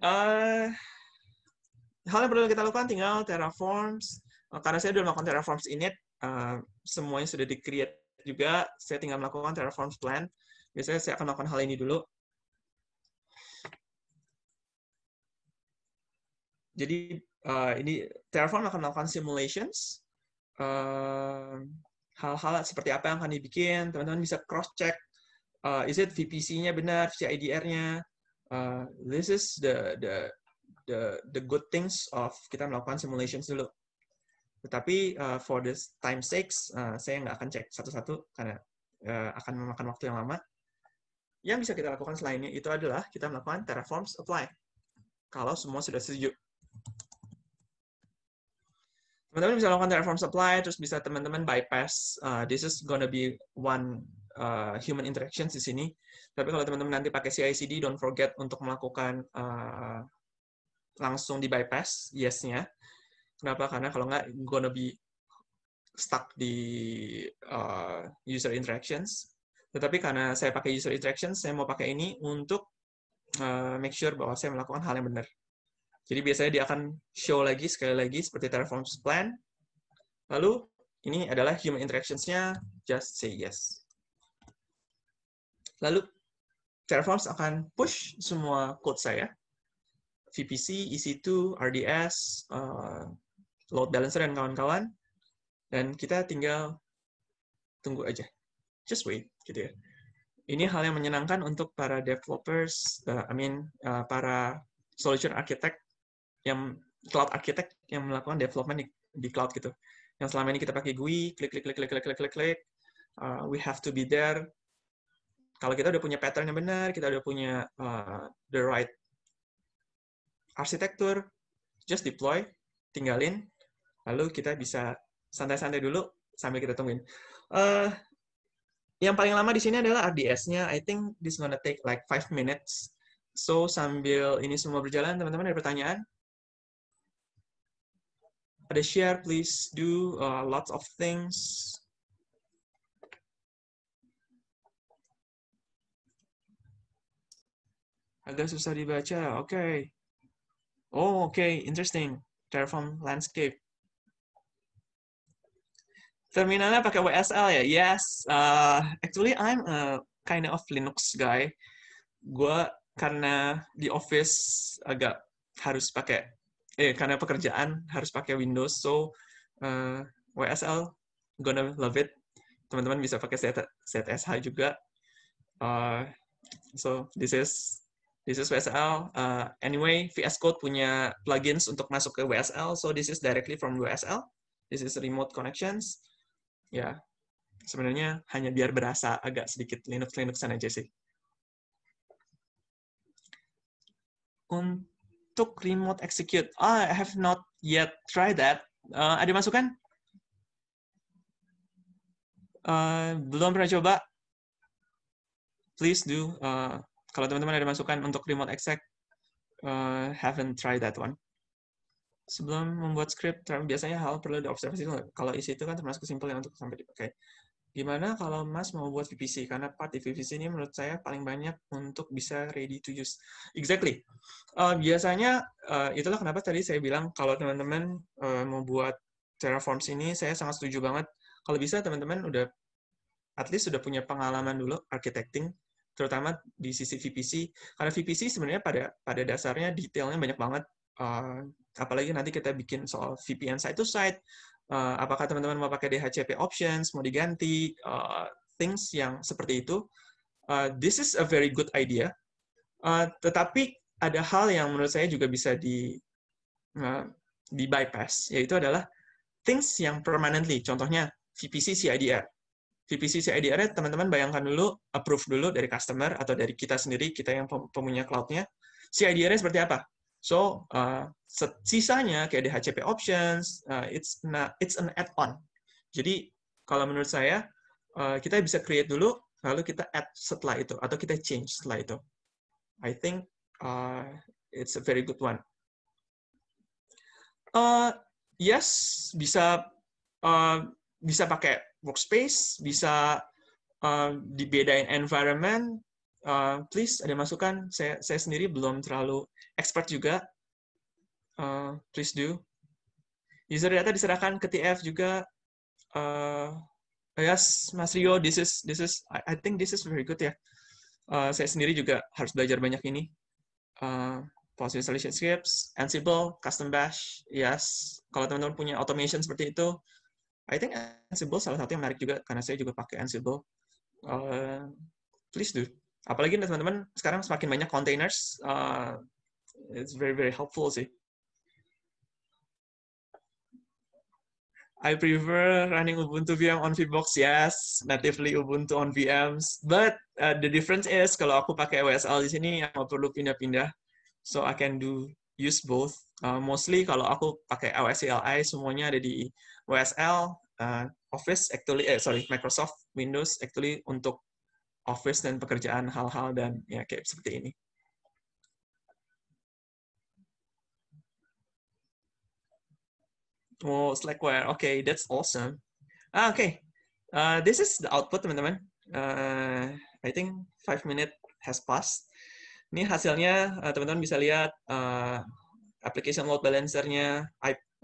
Hal yang perlu kita lakukan tinggal Terraforms. Karena saya sudah melakukan Terraforms init, semuanya sudah di-create juga. Saya tinggal melakukan Terraforms plan. Biasanya saya akan melakukan hal ini dulu. Jadi ini Terraform akan melakukan simulations. Hal-hal seperti apa yang akan dibikin, teman-teman bisa cross-check. Is it VPC-nya benar, CIDR-nya? This is the good things of kita melakukan simulations dulu. Tetapi for this time sakes, saya nggak akan cek satu-satu karena akan memakan waktu yang lama. Yang bisa kita lakukan selainnya itu adalah kita melakukan Terraforms apply. Kalau semua sudah setuju. Teman-teman bisa lakukan Terraforms apply, terus bisa teman-teman bypass. This is gonna be one human interactions di sini. Tapi kalau teman-teman nanti pakai CI/CD, don't forget untuk melakukan langsung di bypass yes-nya. Kenapa? Karena kalau nggak, gonna be stuck di user interactions. Tetapi karena saya pakai user interactions, saya mau pakai ini untuk make sure bahwa saya melakukan hal yang benar. Jadi biasanya dia akan show lagi, sekali lagi, seperti Terraforms plan. Lalu, ini adalah human interactions-nya, just say yes. Lalu, Terraforms akan push semua code saya. VPC, EC2, RDS, load balancer, dan kawan-kawan. Dan kita tinggal tunggu aja. Just wait, gitu ya. Ini hal yang menyenangkan untuk para developers, para solution architect, yang cloud architect yang melakukan development di cloud gitu. Yang selama ini kita pakai GUI, klik. We have to be there. Kalau kita udah punya pattern yang benar, kita udah punya the right arsitektur, just deploy, tinggalin, lalu kita bisa santai-santai dulu sambil kita tungguin. Yang paling lama di sini adalah RDS-nya. I think this gonna take like 5 minutes. So sambil ini semua berjalan, teman-teman ada pertanyaan? Ada share, please do lots of things. Agak susah dibaca, oke. Oh, oke, interesting. Terraform landscape. Terminalnya pakai WSL ya? Yes. Actually, I'm a kind of Linux guy. Gue karena di office agak harus pakai karena pekerjaan harus pakai Windows, so WSL gonna love it. Teman-teman bisa pakai ZSH juga. So this is WSL. Anyway, VS Code punya plugins untuk masuk ke WSL, so this is directly from WSL. This is remote connections. Ya, sebenarnya hanya biar berasa agak sedikit Linux-Linuxan aja sih. Untuk remote execute, I have not yet tried that. Ada masukan? Belum pernah coba? Please do. Kalau teman-teman ada masukan untuk remote exec, haven't tried that one. Sebelum membuat script, biasanya hal perlu diobservasi. Kalau isi itu kan termasuk simpel yang untuk sampai dipakai. Gimana kalau Mas mau buat VPC? Karena part di VPC ini menurut saya paling banyak untuk bisa ready to use. Exactly. Biasanya, itulah kenapa tadi saya bilang kalau teman-teman mau buat Terraforms ini, saya sangat setuju banget. Kalau bisa teman-teman udah at least sudah punya pengalaman dulu architecting, terutama di sisi VPC. Karena VPC sebenarnya pada dasarnya detailnya banyak banget. Apalagi nanti kita bikin soal VPN site-to-site, apakah teman-teman mau pakai DHCP options, mau diganti, things yang seperti itu. This is a very good idea. Tetapi ada hal yang menurut saya juga bisa di bypass, yaitu adalah things yang permanently. Contohnya VPC CIDR. VPC CIDR, teman-teman bayangkan dulu, approve dulu dari customer atau dari kita sendiri, kita yang pemunya cloud-nya. CIDR-nya seperti apa? So, sisanya kayak DHCP options, it's an add-on. Jadi, kalau menurut saya, kita bisa create dulu lalu kita add setelah itu, atau kita change setelah itu. I think it's a very good one. Yes, bisa pakai workspace, bisa dibedain environment. Please ada masukan. Saya sendiri belum terlalu expert juga. Please do. User data diserahkan ke TF juga. Yes, Mas Rio, this is I think this is very good ya. Saya sendiri juga harus belajar banyak ini. Post installation scripts, Ansible, custom bash, yes. Kalau teman-teman punya automation seperti itu, I think Ansible salah satu yang menarik juga, karena saya juga pakai Ansible. Please do. Apalagi teman-teman sekarang semakin banyak containers, it's very, very helpful sih. I prefer running Ubuntu VM on VBox, yes, natively Ubuntu on VMs. But the difference is kalau aku pakai WSL di sini, aku perlu pindah-pindah. So I can use both. Mostly kalau aku pakai AOS CLI, semuanya ada di WSL. Office actually, Microsoft Windows actually untuk Office dan pekerjaan hal-hal dan ya kayak seperti ini. Oh, Slackware. Okay, that's awesome. Okay. This is the output, teman-teman. I think 5 minutes has passed. Ini hasilnya, teman-teman bisa lihat application load balancer-nya,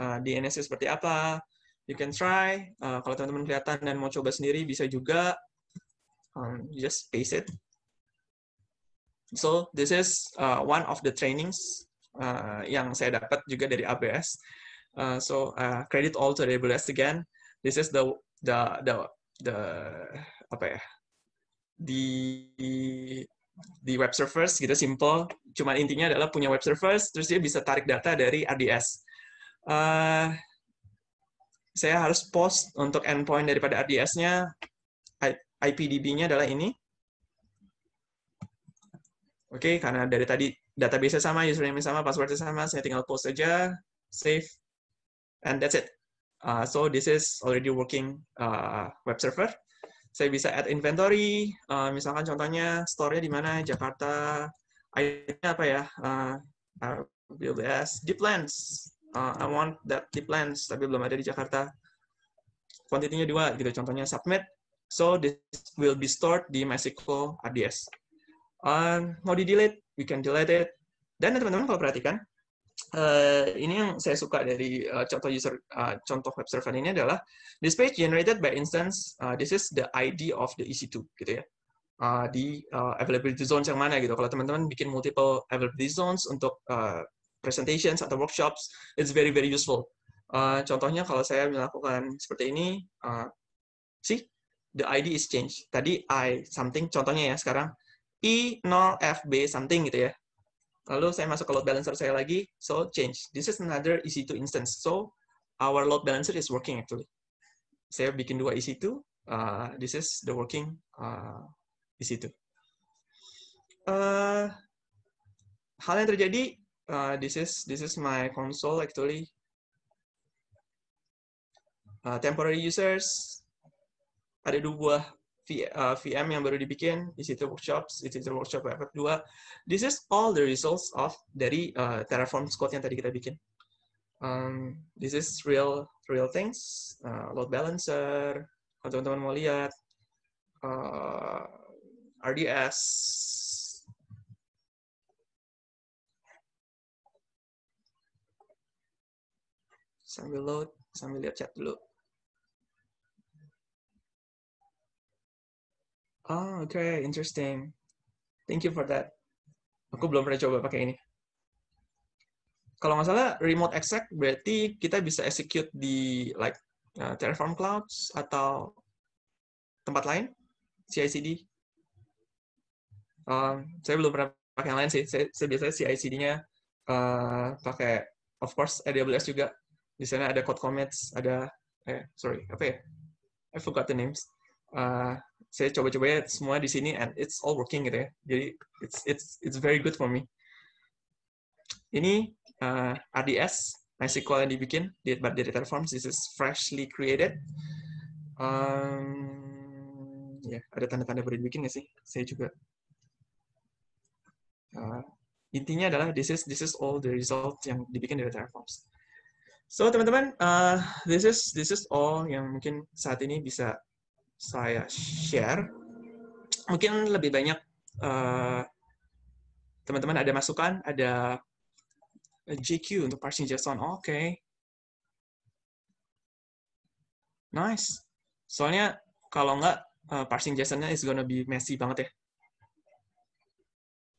DNS-nya seperti apa. You can try. Kalau teman-teman kelihatan dan mau coba sendiri, bisa juga. Just paste it. So, this is one of the trainings yang saya dapat juga dari AWS. So credit all to AWS again. This is the apa ya? The web servers gitu, simple. Cuman intinya adalah punya web servers, terus dia bisa tarik data dari RDS. Saya harus post untuk endpoint daripada RDS-nya. IPDB-nya adalah ini. Oke, karena dari tadi database-nya sama, username-nya sama, password-nya sama, saya tinggal post aja, save. And that's it. So this is already working web server. Saya bisa add inventory. Misalkan contohnya store-nya di mana? Jakarta. ID-nya apa ya? Build as Deeplands. I want that Deeplands, tapi belum ada di Jakarta. Quantity-nya 2, gitu. Contohnya submit. So this will be stored di MySQL RDS. Mau di-delete, we can delete it. Dan teman-teman kalau perhatikan, ini yang saya suka dari contoh web server ini adalah this page generated by instance, this is the ID of the EC2 gitu ya, di availability zones yang mana gitu. Kalau teman-teman bikin multiple availability zones untuk presentations atau workshops, it's very very useful. Contohnya kalau saya melakukan seperti ini, see the ID is changed. Tadi I something, contohnya ya sekarang I0FB something gitu ya. Lalu saya masuk ke load balancer saya lagi, so change. This is another EC2 instance. So our load balancer is working actually. Saya bikin 2 EC2. This is the working EC2. Hal yang terjadi, this is my console actually. Temporary users, ada 2 buah VM yang baru dibikin, EC2 workshops, EC2 workshop web 2. This is all the results of dari Terraform code yang tadi kita bikin. This is real things. Load balancer, kalau teman-teman mau lihat, RDS. Sambil load, sambil lihat chat dulu. Oh, okay, interesting. Thank you for that. Aku belum pernah coba pakai ini. Kalau nggak salah, remote exec berarti kita bisa execute di like Terraform Clouds atau tempat lain, CI/CD. Saya belum pernah pakai yang lain sih. Saya biasanya CI/CD-nya pakai, of course, AWS juga. Di sana ada code commits, ada apa ya? I forgot the names. Saya coba-coba semua di sini and it's all working gitu ya. Jadi it's very good for me. Ini RDS MySQL yang dibikin dari Terraform. This is freshly created. Ya, ada tanda-tanda baru dibikin nggak sih? Saya juga. Intinya adalah this is all the results yang dibikin dari Terraforms. So teman-teman, this is all yang mungkin saat ini bisa saya share. Mungkin lebih banyak teman-teman ada masukan, ada JQ untuk parsing JSON. Oke. Nice. Soalnya kalau nggak parsing JSON-nya is gonna be messy banget ya.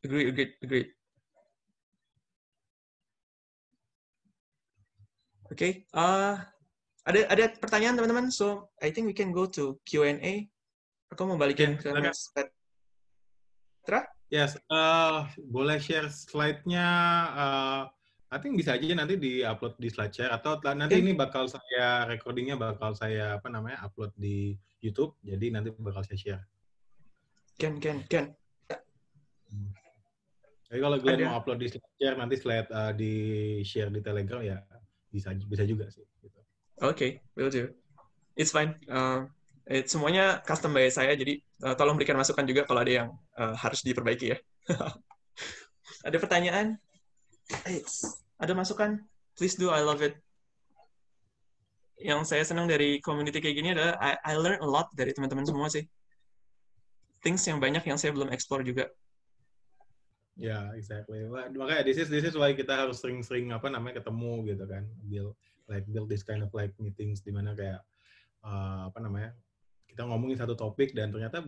Agreed. Oke, ada pertanyaan teman-teman? So I think we can go to Q&A. Aku mau balikin ke Mas Petra. Yes, boleh share slide-nya. I think bisa aja nanti di-upload di SlideShare atau nanti ini bakal saya recording-nya bakal saya upload di YouTube. Jadi nanti bakal saya share. Ken. Jadi kalau Glenn mau upload di SlideShare nanti slide di share di Telegram ya bisa juga sih. Gitu. Oke, will do. It's fine. Semuanya custom by saya, jadi tolong berikan masukan juga kalau ada yang harus diperbaiki ya. Ada pertanyaan? Ada masukan? Please do, I love it. Yang saya senang dari community kayak gini adalah I learn a lot dari teman-teman semua sih. Things yang banyak yang saya belum explore juga. Ya, exactly. Makanya this is why kita harus sering-sering ketemu gitu kan. Build this kind of meetings di mana kayak kita ngomongin satu topik dan ternyata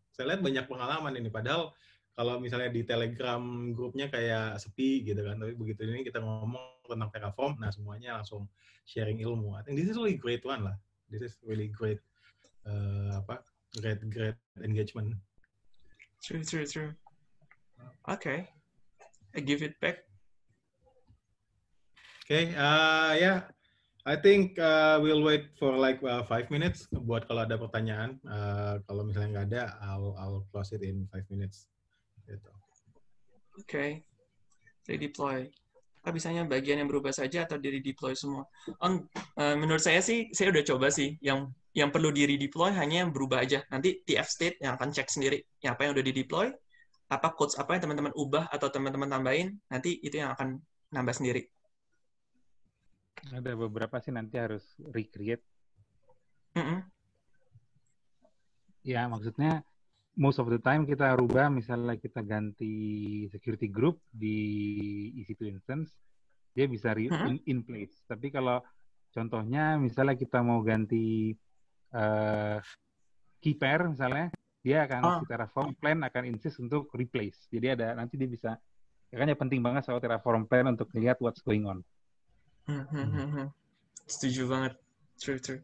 saya lihat banyak pengalaman ini. Padahal kalau misalnya di Telegram grupnya kayak sepi gitu kan, tapi begitu ini kita ngomong tentang Terraform, nah semuanya langsung sharing ilmu. I think this is really great one lah. This is really great great engagement. True. Okay, I give it back. Okay, I think we'll wait for 5 minutes buat kalau ada pertanyaan. Kalau misalnya nggak ada, I'll close it in 5 minutes. Gitu. Okay, redeploy. Bisanya bagian yang berubah saja atau di redeploy semua? Menurut saya sih, saya udah coba sih. Yang perlu di redeploy hanya yang berubah aja. Nanti TF state yang akan cek sendiri. Apa yang udah di deploy, codes apa yang teman-teman ubah atau teman-teman tambahin, nanti itu yang akan nambah sendiri. Ada beberapa sih nanti harus recreate. Ya, maksudnya most of the time kita rubah, misalnya kita ganti security group di EC2 instance, dia bisa in place. Tapi kalau contohnya misalnya kita mau ganti key pair misalnya, dia akan si Terraform plan akan insist untuk replace. Jadi nanti dia bisa, makanya penting banget soal Terraform plan untuk lihat what's going on. Setuju banget. True.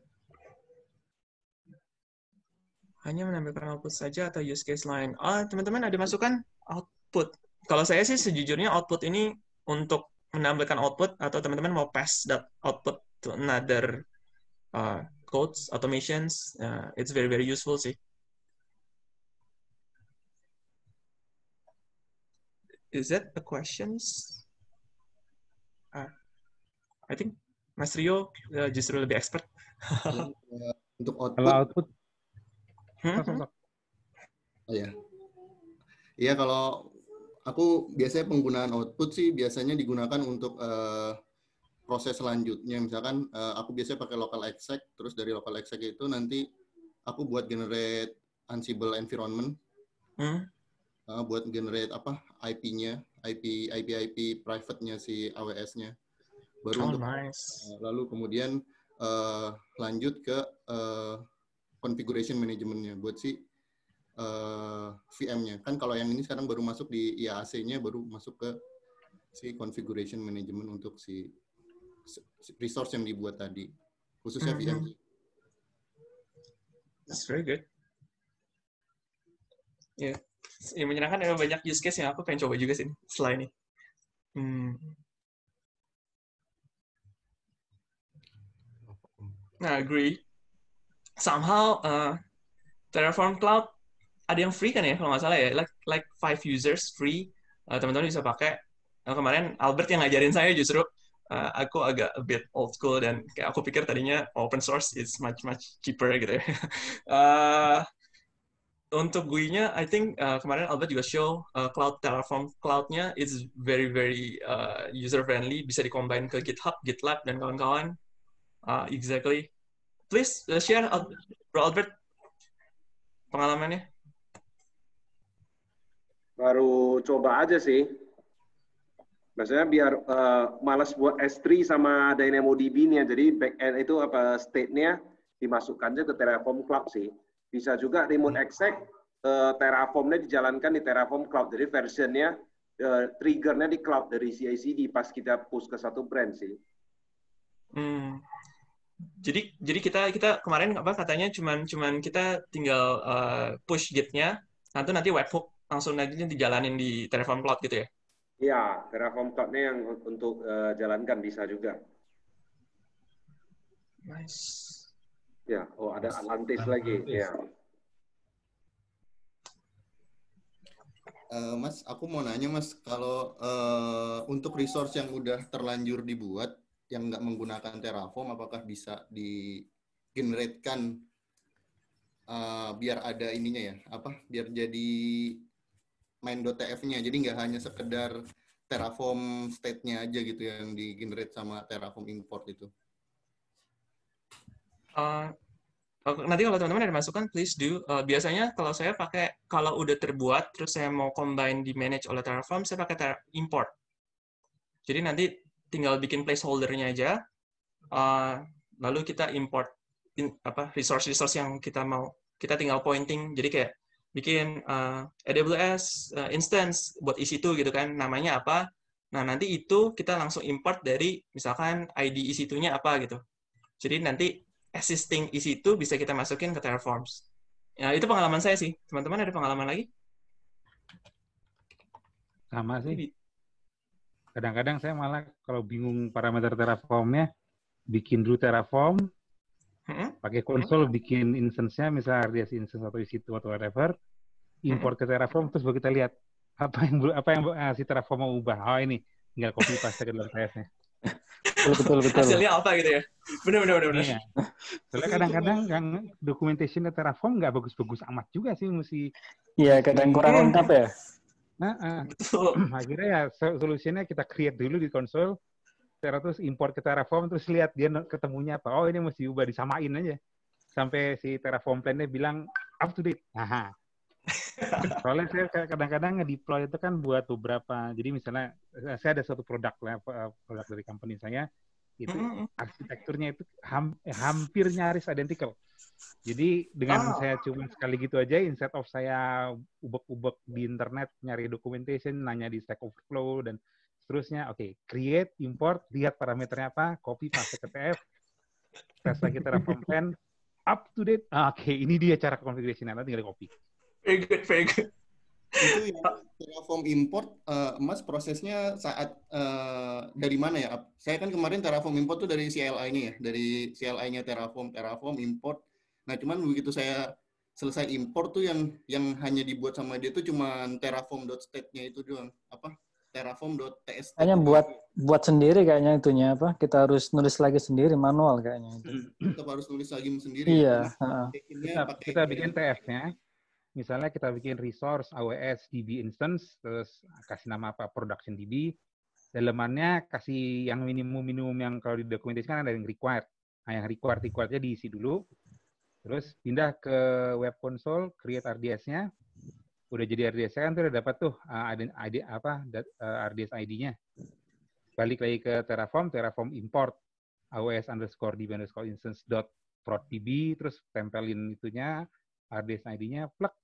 Hanya menampilkan output saja atau use case lain? Teman-teman ada masukan? Output. Kalau saya sih sejujurnya output ini untuk menampilkan output atau teman-teman mau pass that output to another codes, automations, it's very, very useful sih. Is that a questions? I think Mas Rio justru lebih expert. Untuk output. Kalau output. Iya, kalau aku biasanya penggunaan output sih biasanya digunakan untuk proses selanjutnya. Misalkan aku biasanya pakai local exec, terus dari local exec itu nanti aku buat generate Ansible environment. Buat generate IP-nya, IP private-nya si AWS-nya. Baru nice. Lalu kemudian lanjut ke configuration management-nya buat si VM-nya. Kan kalau yang ini sekarang baru masuk di IaaC-nya, baru masuk ke si configuration management untuk si resource yang dibuat tadi, khususnya VM. That's very good. Ya, yang menyenangkan ada banyak use case yang aku pengen coba juga sih setelah ini. Nah, agree. Somehow Terraform Cloud ada yang free kan ya kalau nggak salah ya, like 5 users free, teman-teman bisa pakai. Kemarin Albert yang ngajarin saya justru aku agak a bit old school dan kayak aku pikir tadinya open source is much cheaper gitu ya. untuk GUI-nya, I think kemarin Albert juga show Cloud Terraform Cloud-nya is very very user friendly, bisa di-combine ke GitHub, GitLab dan kawan-kawan. Exactly. Please share, Bro Albert, pengalamannya. Baru coba aja sih. Maksudnya biar malas buat S3 sama DynamoDB-nya. Jadi backend itu state-nya dimasukkannya ke Terraform Cloud sih. Bisa juga remote exec Terraform-nya dijalankan di Terraform Cloud. Jadi versionnya trigger-nya di cloud dari CI/CD pas kita push ke satu brand sih. Jadi kita kemarin katanya cuman kita tinggal push git-nya, nanti webhook langsung nanti dijalanin di Terraform Cloud gitu ya? Iya, Terraform Cloud-nya yang untuk jalankan bisa juga. Nice. Ya, ada Atlantis lagi. Ya. Mas, aku mau nanya Mas, kalau untuk resource yang udah terlanjur dibuat, yang nggak menggunakan Terraform, apakah bisa di-generate-kan biar ada ininya ya, biar jadi main.tf-nya, jadi nggak hanya sekedar Terraform state-nya aja gitu yang di-generate sama Terraform import itu. Nanti kalau teman-teman ada masukan, please do. Biasanya kalau udah terbuat, terus saya mau combine di manage oleh Terraform, saya pakai import. Jadi nanti tinggal bikin placeholder-nya aja, lalu kita import resource-resource yang kita mau. Kita tinggal pointing, jadi kayak bikin AWS instance buat EC2 gitu kan, namanya apa. Nah, nanti itu kita langsung import dari, misalkan ID EC2-nya apa gitu. Jadi nanti existing EC2 bisa kita masukin ke Terraforms. Ya, itu pengalaman saya sih. Teman-teman ada pengalaman lagi? Sama sih. Kadang-kadang saya malah kalau bingung parameter Terraform-nya, bikin dulu Terraform, pakai konsol bikin instance-nya, misalnya RDS instance atau EC2 atau whatever, import ke Terraform, terus baru kita lihat apa yang si Terraform mau ubah. Oh ini, tinggal copy paste ke dalam TS-nya. Betul. Hasilnya apa gitu ya? Benar. Iya. Soalnya kadang-kadang yang documentation Terraform nggak bagus-bagus amat juga sih, mesti. Iya, kadang kurang lengkap ya. Akhirnya ya solusinya kita create dulu di konsol, terus import ke Terraform, terus lihat dia ketemunya apa. Oh ini mesti ubah, disamain aja sampai si Terraform plan-nya bilang up to date. Soalnya saya kadang-kadang nge-deploy itu kan buat beberapa, jadi misalnya saya ada suatu produk dari company saya, itu arsitekturnya itu hampir nyaris identical. Jadi dengan saya cuma sekali gitu aja, instead of saya ubek-ubek di internet, nyari documentation, nanya di Stack Overflow, dan seterusnya, create, import, lihat parameternya apa, copy, paste ke TF, tes lagi Terraform plan, up to date, ini dia cara configuration, nanti tinggal copy. Very good. Itu yang Terraform import, Mas, prosesnya saat dari mana ya? Saya kan kemarin Terraform import tuh dari CLI-nya ya, dari CLI-nya Terraform import. Nah, cuman begitu saya selesai import tuh yang hanya dibuat sama dia tuh cuman terraform.state-nya itu doang. Terraform.tst. Kayaknya buat sendiri kayaknya itunya apa? Kita harus nulis lagi sendiri manual kayaknya itu. Tetap harus nulis lagi sendiri. Iya. Kita bikin TF-nya. Misalnya kita bikin resource AWS DB instance, terus kasih nama apa production DB. Dalemannya kasih yang minimum yang kalau di dokumentasikan ada yang required. Nah, yang required-nya diisi dulu. Terus pindah ke web console, create RDS-nya. Udah jadi RDS-nya kan tuh udah dapat tuh RDS ID-nya. Balik lagi ke Terraform import aws_db_instance.prod_db, terus tempelin itunya, RDS ID-nya, plug.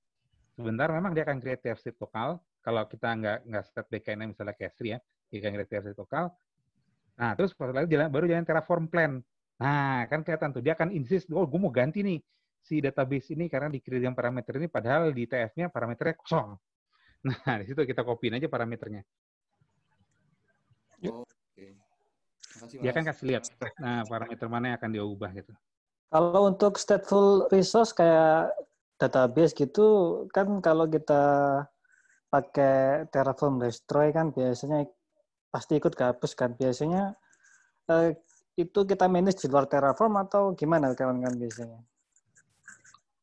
Sebentar memang dia akan create TF state lokal. Kalau kita nggak set backend-nya misalnya K3 ya, dia akan create TF state lokal. Nah, terus baru jalan Terraform plan. Nah, kan kelihatan tuh, dia akan insist, gue mau ganti nih si database ini karena di-create yang parameter ini, padahal di TF-nya parameternya kosong. Nah, di situ kita copy-in aja parameternya. Oke. Makasih, Mas. Dia kan kasih lihat, nah parameter mana yang akan dia ubah gitu. Kalau untuk stateful resource kayak database gitu, kan kalau kita pakai Terraform Destroy kan biasanya pasti ikut kehapus kan. Biasanya itu kita manage di luar Terraform atau gimana kawan-kawan biasanya?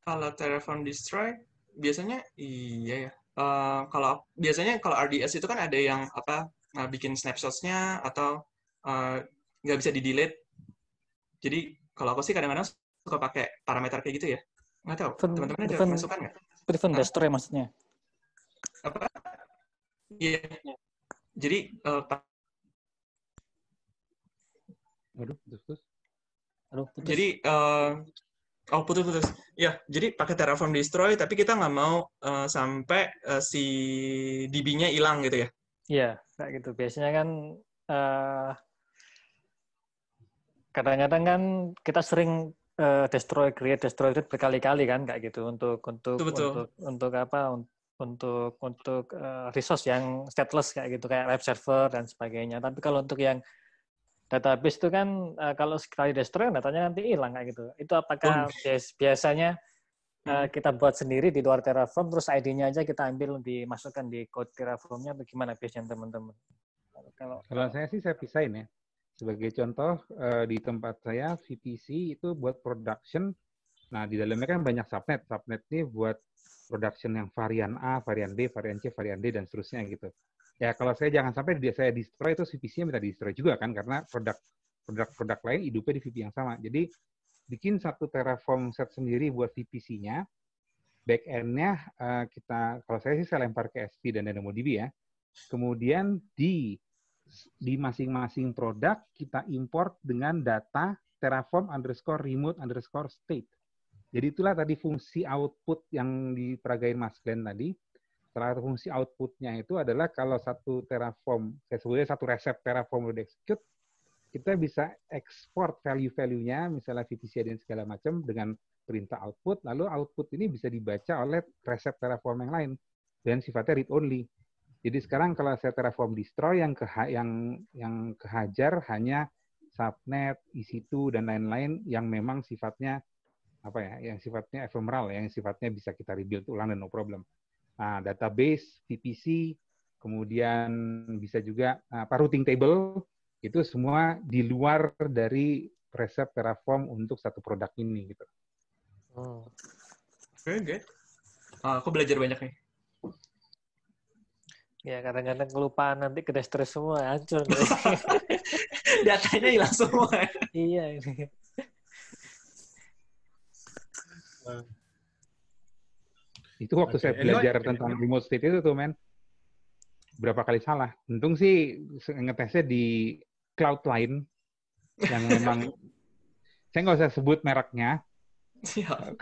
Kalau Terraform Destroy, biasanya iya ya. Kalau biasanya kalau RDS itu kan ada yang apa bikin snapshots-nya atau nggak bisa di-delete. Jadi kalau aku sih kadang-kadang suka pakai parameter kayak gitu ya. Nggak tahu, teman-teman ada masukan nggak? Prevent destroy maksudnya. Apa? Iya. Jadi putus. Jadi putus. Ya, jadi pakai Terraform destroy, tapi kita nggak mau sampai si DB-nya hilang gitu ya? Iya, kayak gitu. Biasanya kan kadang-kadang kan kita sering create destroy berkali-kali kan, kayak gitu untuk resource yang stateless kayak gitu, kayak web server dan sebagainya. Tapi kalau untuk yang database itu kan kalau sekali destroy datanya nanti hilang kayak gitu. Itu apakah biasanya kita buat sendiri di luar Terraform, terus ID-nya aja kita ambil dimasukkan di code Terraform-nya atau gimana biasanya teman-teman? Kalau saya sih saya pisahin ya. Sebagai contoh di tempat saya VPC itu buat production. Nah di dalamnya kan banyak subnet. Subnet ini buat production yang varian A, varian B, varian C, varian D dan seterusnya gitu. Ya kalau saya jangan sampai saya destroy itu VPC-nya minta destroy juga kan karena produk lain hidupnya di VP yang sama. Jadi bikin satu Terraform set sendiri buat VPC-nya. Back-end-nya kalau saya sih saya lempar ke S3 dan DynamoDB ya. Kemudian di masing-masing produk kita import dengan data Terraform_remote_state. Jadi itulah tadi fungsi output yang diperagain Mas Glenn tadi. Salah satu fungsi output-nya itu adalah kalau satu Terraform, saya sebutnya satu resep Terraform udah execute, kita bisa ekspor value-value-nya, misalnya VPC dan segala macam dengan perintah output, lalu output ini bisa dibaca oleh resep Terraform yang lain dan sifatnya read-only. Jadi sekarang kalau saya Terraform destroy yang kehajar hanya subnet, EC2 dan lain-lain yang memang sifatnya yang sifatnya ephemeral, yang sifatnya bisa kita rebuild ulang dan no problem. Nah, database, VPC, kemudian bisa juga routing table, itu semua di luar dari resep Terraform untuk satu produk ini gitu. Very good. Aku belajar banyak nih. Ya kadang-kadang kelupaan nanti ke destroy semua, hancur. Datanya hilang semua. Iya ini. Itu waktu saya belajar tentang remote state itu tuh, men. Berapa kali salah. Untung sih ngetesnya di Cloudline yang memang saya nggak usah sebut mereknya.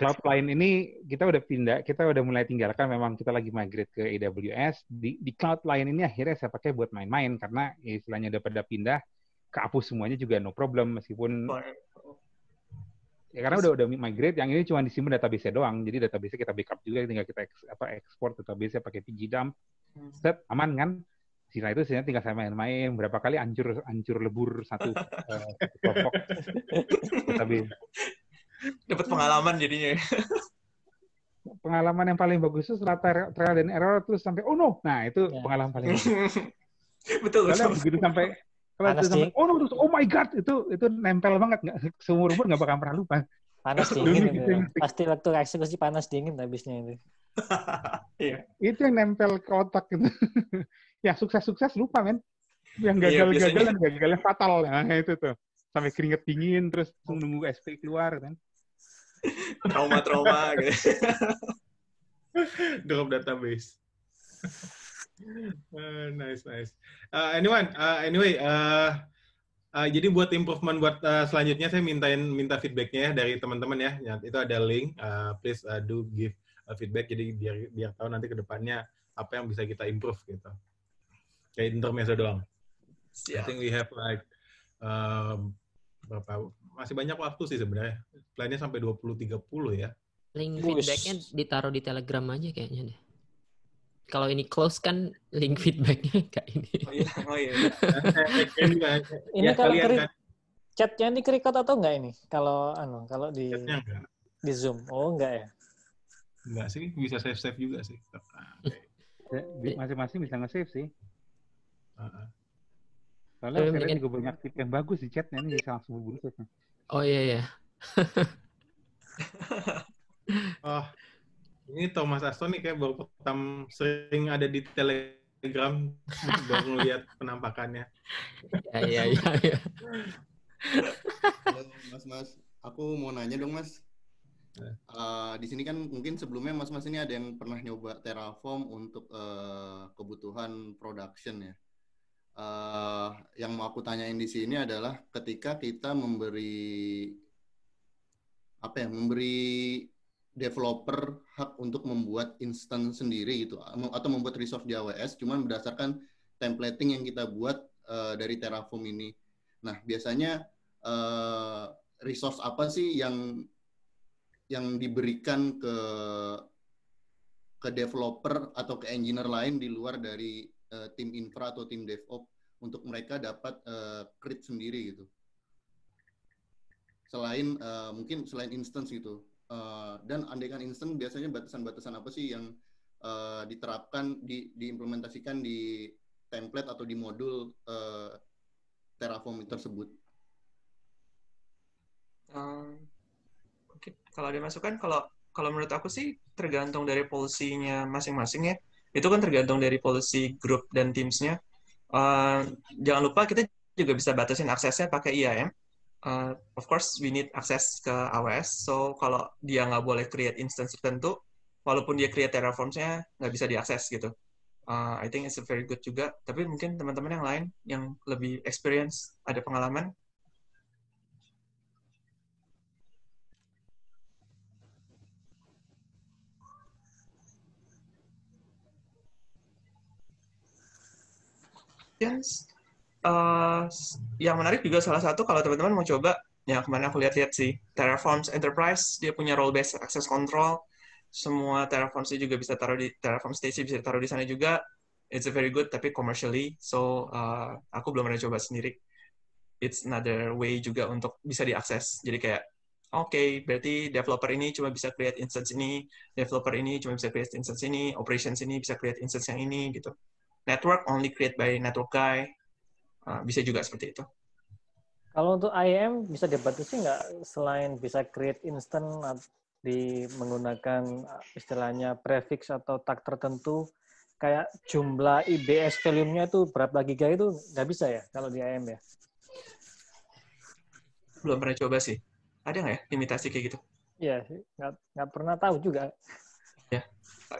Cloudline ini kita udah mulai tinggalkan, memang kita lagi migrate ke AWS. Di Cloudline ini akhirnya saya pakai buat main-main karena istilahnya udah pada pindah, kehapus semuanya juga no problem meskipun ya karena udah migrate, yang ini cuma disimpan database-nya doang. Jadi database-nya kita backup juga, tinggal kita ekspor database-nya pakai pgdump. Set, aman kan? Sila itu sebenarnya tinggal saya main-main, berapa kali hancur lebur satu kelompok database. Dapat pengalaman jadinya. Pengalaman yang paling bagus itu setelah trial dan error terus sampai oh no. Nah, itu pengalaman paling bagus. Betul. Begitu sampai oh no, terus oh my god, itu nempel banget, nggak seumur umur nggak bakal pernah lupa. Panas dingin itu. Pasti waktu eksekusi panas dingin habisnya itu. Iya. Itu yang nempel ke otak gitu. Ya sukses lupa men. Yang gagal fatal. Nah, itu tuh. Sampai keringet dingin terus nunggu SP keluar kan. Trauma gitu. Drop database. Nice. Jadi buat improvement buat selanjutnya saya minta feedbacknya ya dari teman-teman ya. Itu ada link. Please do give feedback. Jadi biar tahu nanti ke depannya apa yang bisa kita improve gitu. Kayak intermezzo doang. I think we have like masih banyak waktu sih sebenarnya. Plannya sampai 20-30 ya. Link feedbacknya ditaruh di Telegram aja kayaknya deh. Kalau ini close kan link feedbacknya kayak ini. Oh iya. Ini kalau chatnya ini record atau enggak ini? Kalau di Zoom. Oh enggak ya? Enggak sih, bisa save juga sih. Masing-masing bisa nge-save sih. Soalnya saya juga banyak tip yang bagus di chatnya, ini bisa langsung hubungi chatnya. Oh iya. Ini Thomas Aston nih kayak baru sering ada di Telegram, baru ngeliat penampakannya. Iya. Halo Mas, aku mau nanya dong Mas. Di sini kan mungkin sebelumnya Mas ini ada yang pernah nyoba Terraform untuk kebutuhan production ya. Yang mau aku tanyain di sini adalah ketika kita memberi developer hak untuk membuat instance sendiri gitu, atau membuat resource di AWS, cuman berdasarkan templating yang kita buat dari Terraform ini. Nah, biasanya resource apa sih yang diberikan ke developer atau ke engineer lain di luar dari tim infra atau tim DevOps untuk mereka dapat create sendiri gitu. Mungkin selain instance gitu. Dan andaikan instance biasanya batasan-batasan apa sih yang diterapkan, diimplementasikan di template atau di modul Terraform tersebut? Oke. Kalau ada masukan, kalau menurut aku sih tergantung dari policy-nya masing-masing ya. Itu kan tergantung dari policy grup dan teams-nya. Jangan lupa kita juga bisa batasin aksesnya pakai IAM. Of course, we need akses ke AWS. So, kalau dia nggak boleh create instance tertentu, walaupun dia create Terraform-nya, nggak bisa diakses gitu. I think it's a very good juga. Tapi mungkin teman-teman yang lain yang lebih experience, ada pengalaman. Yang menarik juga salah satu kalau teman-teman mau coba, ya kemarin aku lihat-lihat sih, Terraform Enterprise, dia punya role-based access control, semua Terraform sih juga bisa taruh di Terraform Station, bisa taruh di sana juga. It's a very good, tapi commercially, so aku belum pernah coba sendiri. It's another way juga untuk bisa diakses. Jadi kayak, oke, berarti developer ini cuma bisa create instance ini, developer ini cuma bisa create instance ini, operations ini bisa create instance yang ini, gitu. Network only create by network guy, bisa juga seperti itu. Kalau untuk IAM bisa dibatasi nggak selain bisa create instant di menggunakan istilahnya prefix atau tag tertentu, kayak jumlah IBS volume-nya itu berapa giga itu nggak bisa ya kalau di IAM ya? Belum pernah coba sih. Ada nggak ya limitasi kayak gitu? Iya, nggak pernah tahu juga. Ya,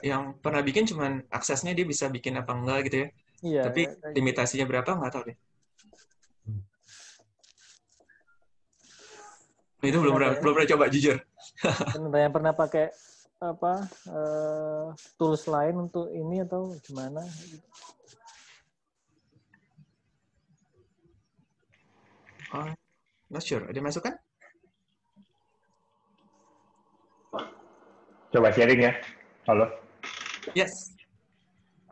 yang pernah bikin cuman aksesnya dia bisa bikin apa enggak gitu ya. Iya. Tapi limitasinya berapa nggak tahu deh. Itu belum pernah coba jujur. Ada yang pernah pakai tools lain untuk ini atau gimana? Not sure. Ada masukan? Coba sharing ya. Halo. Yes.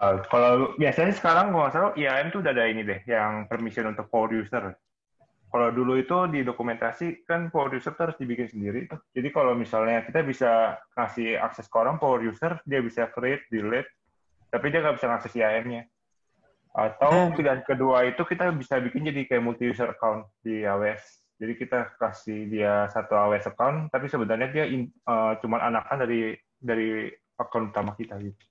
Kalau biasanya sekarang nggak salah IAM tuh udah ada ini deh, yang permission untuk power user. Kalau dulu itu di dokumentasi kan power user harus dibikin sendiri tuh. Jadi kalau misalnya kita bisa kasih akses ke orang power user, dia bisa create, delete, tapi dia nggak bisa ngakses IAM-nya. Atau pilihan kedua itu kita bisa bikin jadi kayak multi user account di AWS. Jadi kita kasih dia satu AWS account, tapi sebenarnya dia cuma anakan dari account utama kita gitu.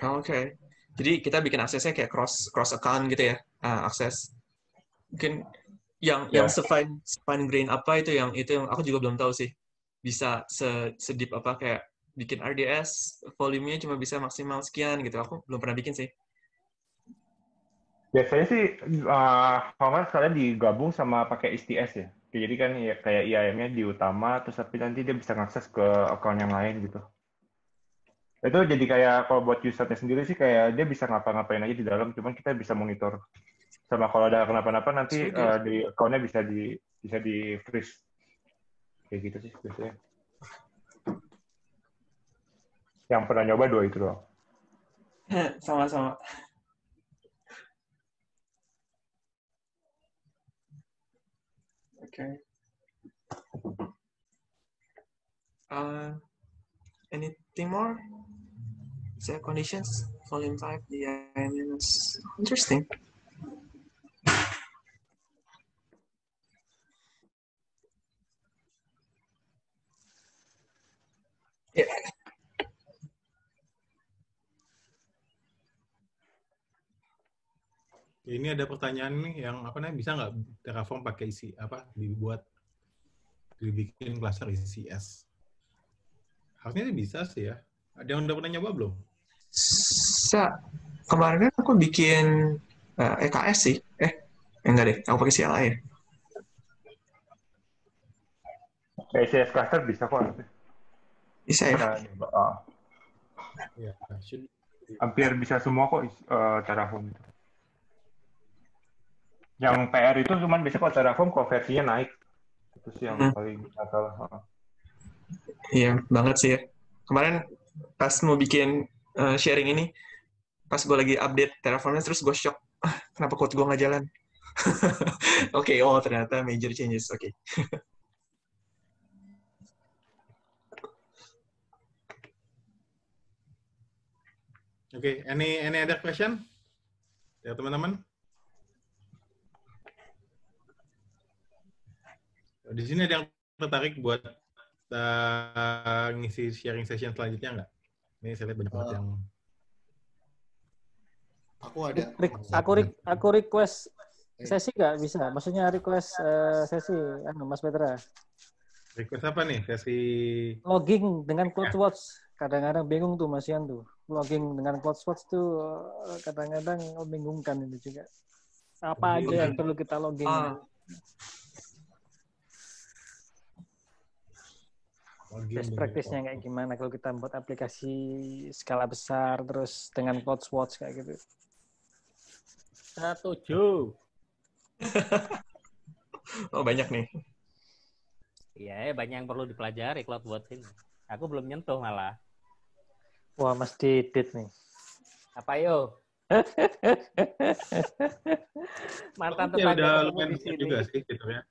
Oke. Jadi kita bikin aksesnya kayak cross account gitu ya, akses. Mungkin yang fine grain apa itu yang aku juga belum tahu sih. Bisa sedip apa kayak bikin RDS, volumenya cuma bisa maksimal sekian gitu. Aku belum pernah bikin sih. Biasanya sih kalau nggak sekalian digabung sama pakai STS ya. Jadi kan ya, kayak IAM-nya di utama, terus tapi nanti dia bisa ngakses ke account yang lain gitu. Itu jadi kayak kalau buat usernya sendiri sih kayak dia bisa ngapa-ngapain aja di dalam, cuman kita bisa monitor. Sama kalau ada kenapa-napa nanti di account-nya bisa di freeze. Kayak gitu sih biasanya. Yang pernah nyoba 2 itu doang. Sama-sama. Okay. Anything more? Set conditions, volume 5, the IAM is interesting. Yeah. Ini ada pertanyaan nih yang apa namanya, bisa nggak Terraform pakai isi apa dibikin cluster ECS? Harusnya bisa sih ya. Ada yang udah pernah nyoba belum? Kemarin kan aku bikin EKS sih. Enggak deh, aku pakai CLI ya. ECS cluster bisa kok. Bisa ya? Bisa nyoba. Ya, should. Hampir bisa semua kok Terraform itu. Yang PR itu cuman bisa kok Terraform kalau versinya naik. Itu sih yang paling masalah. Iya, banget sih ya. Kemarin pas mau bikin sharing ini, pas gue lagi update Terraformnya, terus gue shock. Kenapa code gue nggak jalan? Oke, ternyata major changes. Oke. Oke, any other question? Ya teman-teman. Di sini ada yang tertarik buat ngisi sharing session selanjutnya nggak? Ini saya lihat banyak banget yang. Aku ada. Aku request sesi nggak bisa? Maksudnya request sesi, Mas Petra. Request apa nih? Sesi logging dengan CloudWatch. Kadang-kadang bingung tuh Mas Ian tuh. Logging dengan CloudWatch tuh kadang-kadang membingungkan itu juga. Apa aja yang perlu kita logging? Best practice-nya kayak gimana kalau kita buat aplikasi skala besar terus dengan CloudWatch kayak gitu. Setuju. Oh, banyak nih. Iya, banyak yang perlu dipelajari CloudWatch ini. Aku belum nyentuh malah. Wah, Mas Didit nih. Apa yo? Mantan ya tetangga udah ketemu lumayan di besar sini. juga sih gitu ya.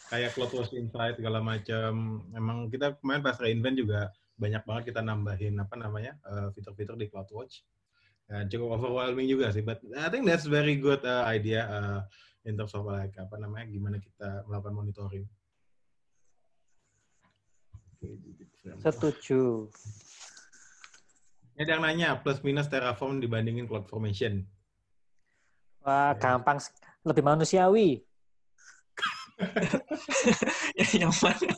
Kayak CloudWatch Insight segala macam. Memang kita kemarin pas reinvent juga banyak banget kita nambahin fitur-fitur di CloudWatch. Dan cukup overwhelming juga sih, but I think that's very good idea in terms of gimana kita melakukan monitoring. Setuju. Ini ada yang nanya plus minus Terraform dibandingin CloudFormation. Wah, gampang, lebih manusiawi. Yang mana?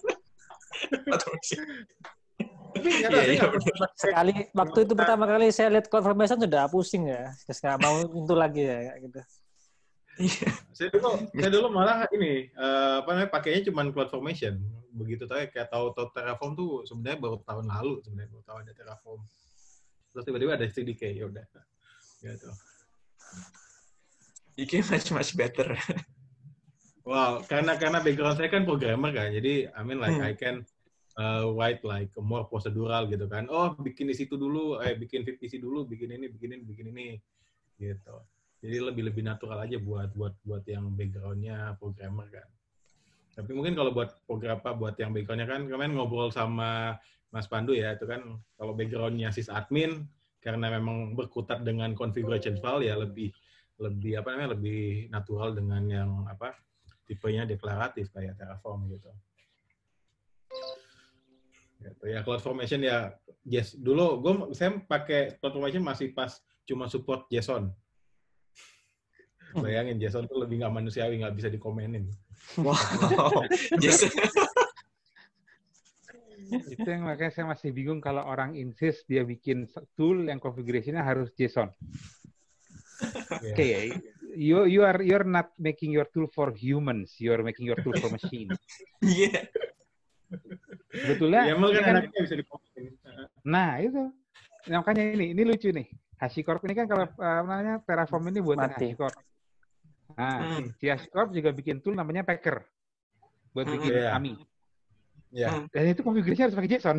Sekali waktu itu pertama kali saya lihat CloudFormation sudah pusing ya, nggak mau itu lagi ya kayak gitu. Saya dulu malah ini pakainya cuma CloudFormation. Begitu tahu Terraform tuh sebenarnya baru tahun lalu sebenarnya baru tahu ada Terraform. Terus tiba-tiba ada CDK, ya udah. Gitu. CDK much better. Wow, karena background saya kan programmer kan, jadi I can write like more procedural gitu kan. Oh, bikin di situ dulu, bikin VPC dulu, bikin ini, gitu. Jadi lebih natural aja buat yang backgroundnya programmer kan. Tapi mungkin kalau buat yang backgroundnya kan, kemarin ngobrol sama Mas Pandu ya, itu kan kalau backgroundnya sysadmin, karena memang berkutat dengan configuration file ya lebih natural dengan yang tipenya deklaratif kayak Terraform gitu. Ya CloudFormation ya, yes. Dulu saya pakai CloudFormation masih pas cuma support JSON. Bayangin JSON tuh lebih nggak manusiawi, nggak bisa dikomenin. Wow, JSON. Itu yang makanya saya masih bingung kalau orang insist dia bikin tool yang configuration-nya harus JSON. Okay, you're not making your tool for humans, you're making your tool for machine. Iya. Sebetulnya. Ya, kan bisa dikomenin. Nah itu, makanya ini lucu nih. HashiCorp ini kan kalau Terraform ini buat HashiCorp. Nah, si HashiCorp juga bikin tool namanya Packer buat bikin AMI. Yeah. Dan itu konfigurasinya harus pakai JSON.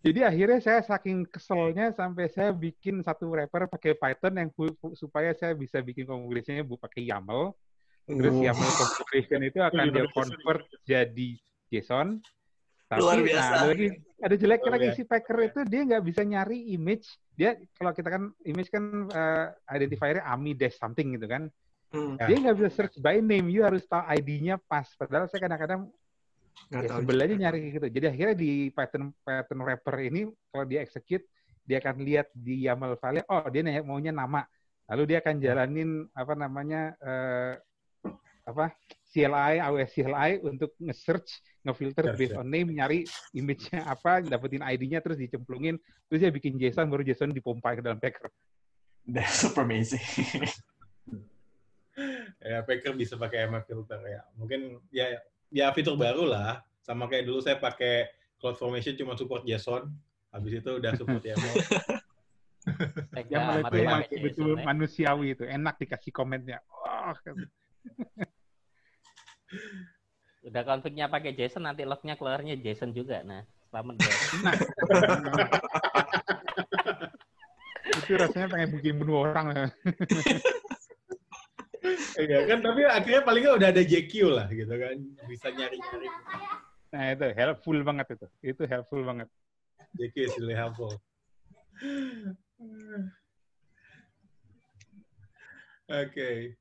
Jadi akhirnya saya saking keselnya sampai saya bikin satu wrapper pakai Python yang supaya saya bisa bikin konfigurasinya pakai YAML. Terus YAML configuration itu akan dia convert jadi JSON. Tapi luar biasa. Lagi ada jeleknya lagi si Packer itu dia nggak bisa nyari image. Dia kalau kita kan image kan identifier-nya AMI-something gitu kan. Dia nggak bisa search by name, you harus tahu ID-nya pas. Padahal saya kadang-kadang sebel aja nyari gitu. Jadi akhirnya di Python wrapper ini kalau dia execute, dia akan lihat di YAML file, oh dia maunya nama Lalu dia akan jalanin apa namanya CLI, AWS CLI untuk nge-search, nge-filter based on name, nyari image-nya apa, dapetin ID-nya, terus dicemplungin, terus dia bikin JSON, baru JSON dipompa ke dalam Packer. That's super amazing. Ya, Packer bisa pakai ML filter ya. Mungkin ya fitur baru lah. Sama kayak dulu saya pakai CloudFormation cuma support JSON, habis itu udah support YAML. Yang malah itu yang betul manusiawi itu, enak dikasih komennya. Wah. Udah konfliknya pakai JSON, nanti lognya keluarnya JSON juga. Nah, selamat deh. Nah. Itu rasanya pengen bikin bunuh orang. Iya kan, tapi akhirnya paling nggak udah ada JQ lah gitu kan, bisa nyari-nyari. Nah itu helpful banget itu. Itu helpful banget. JQ is really helpful. Oke.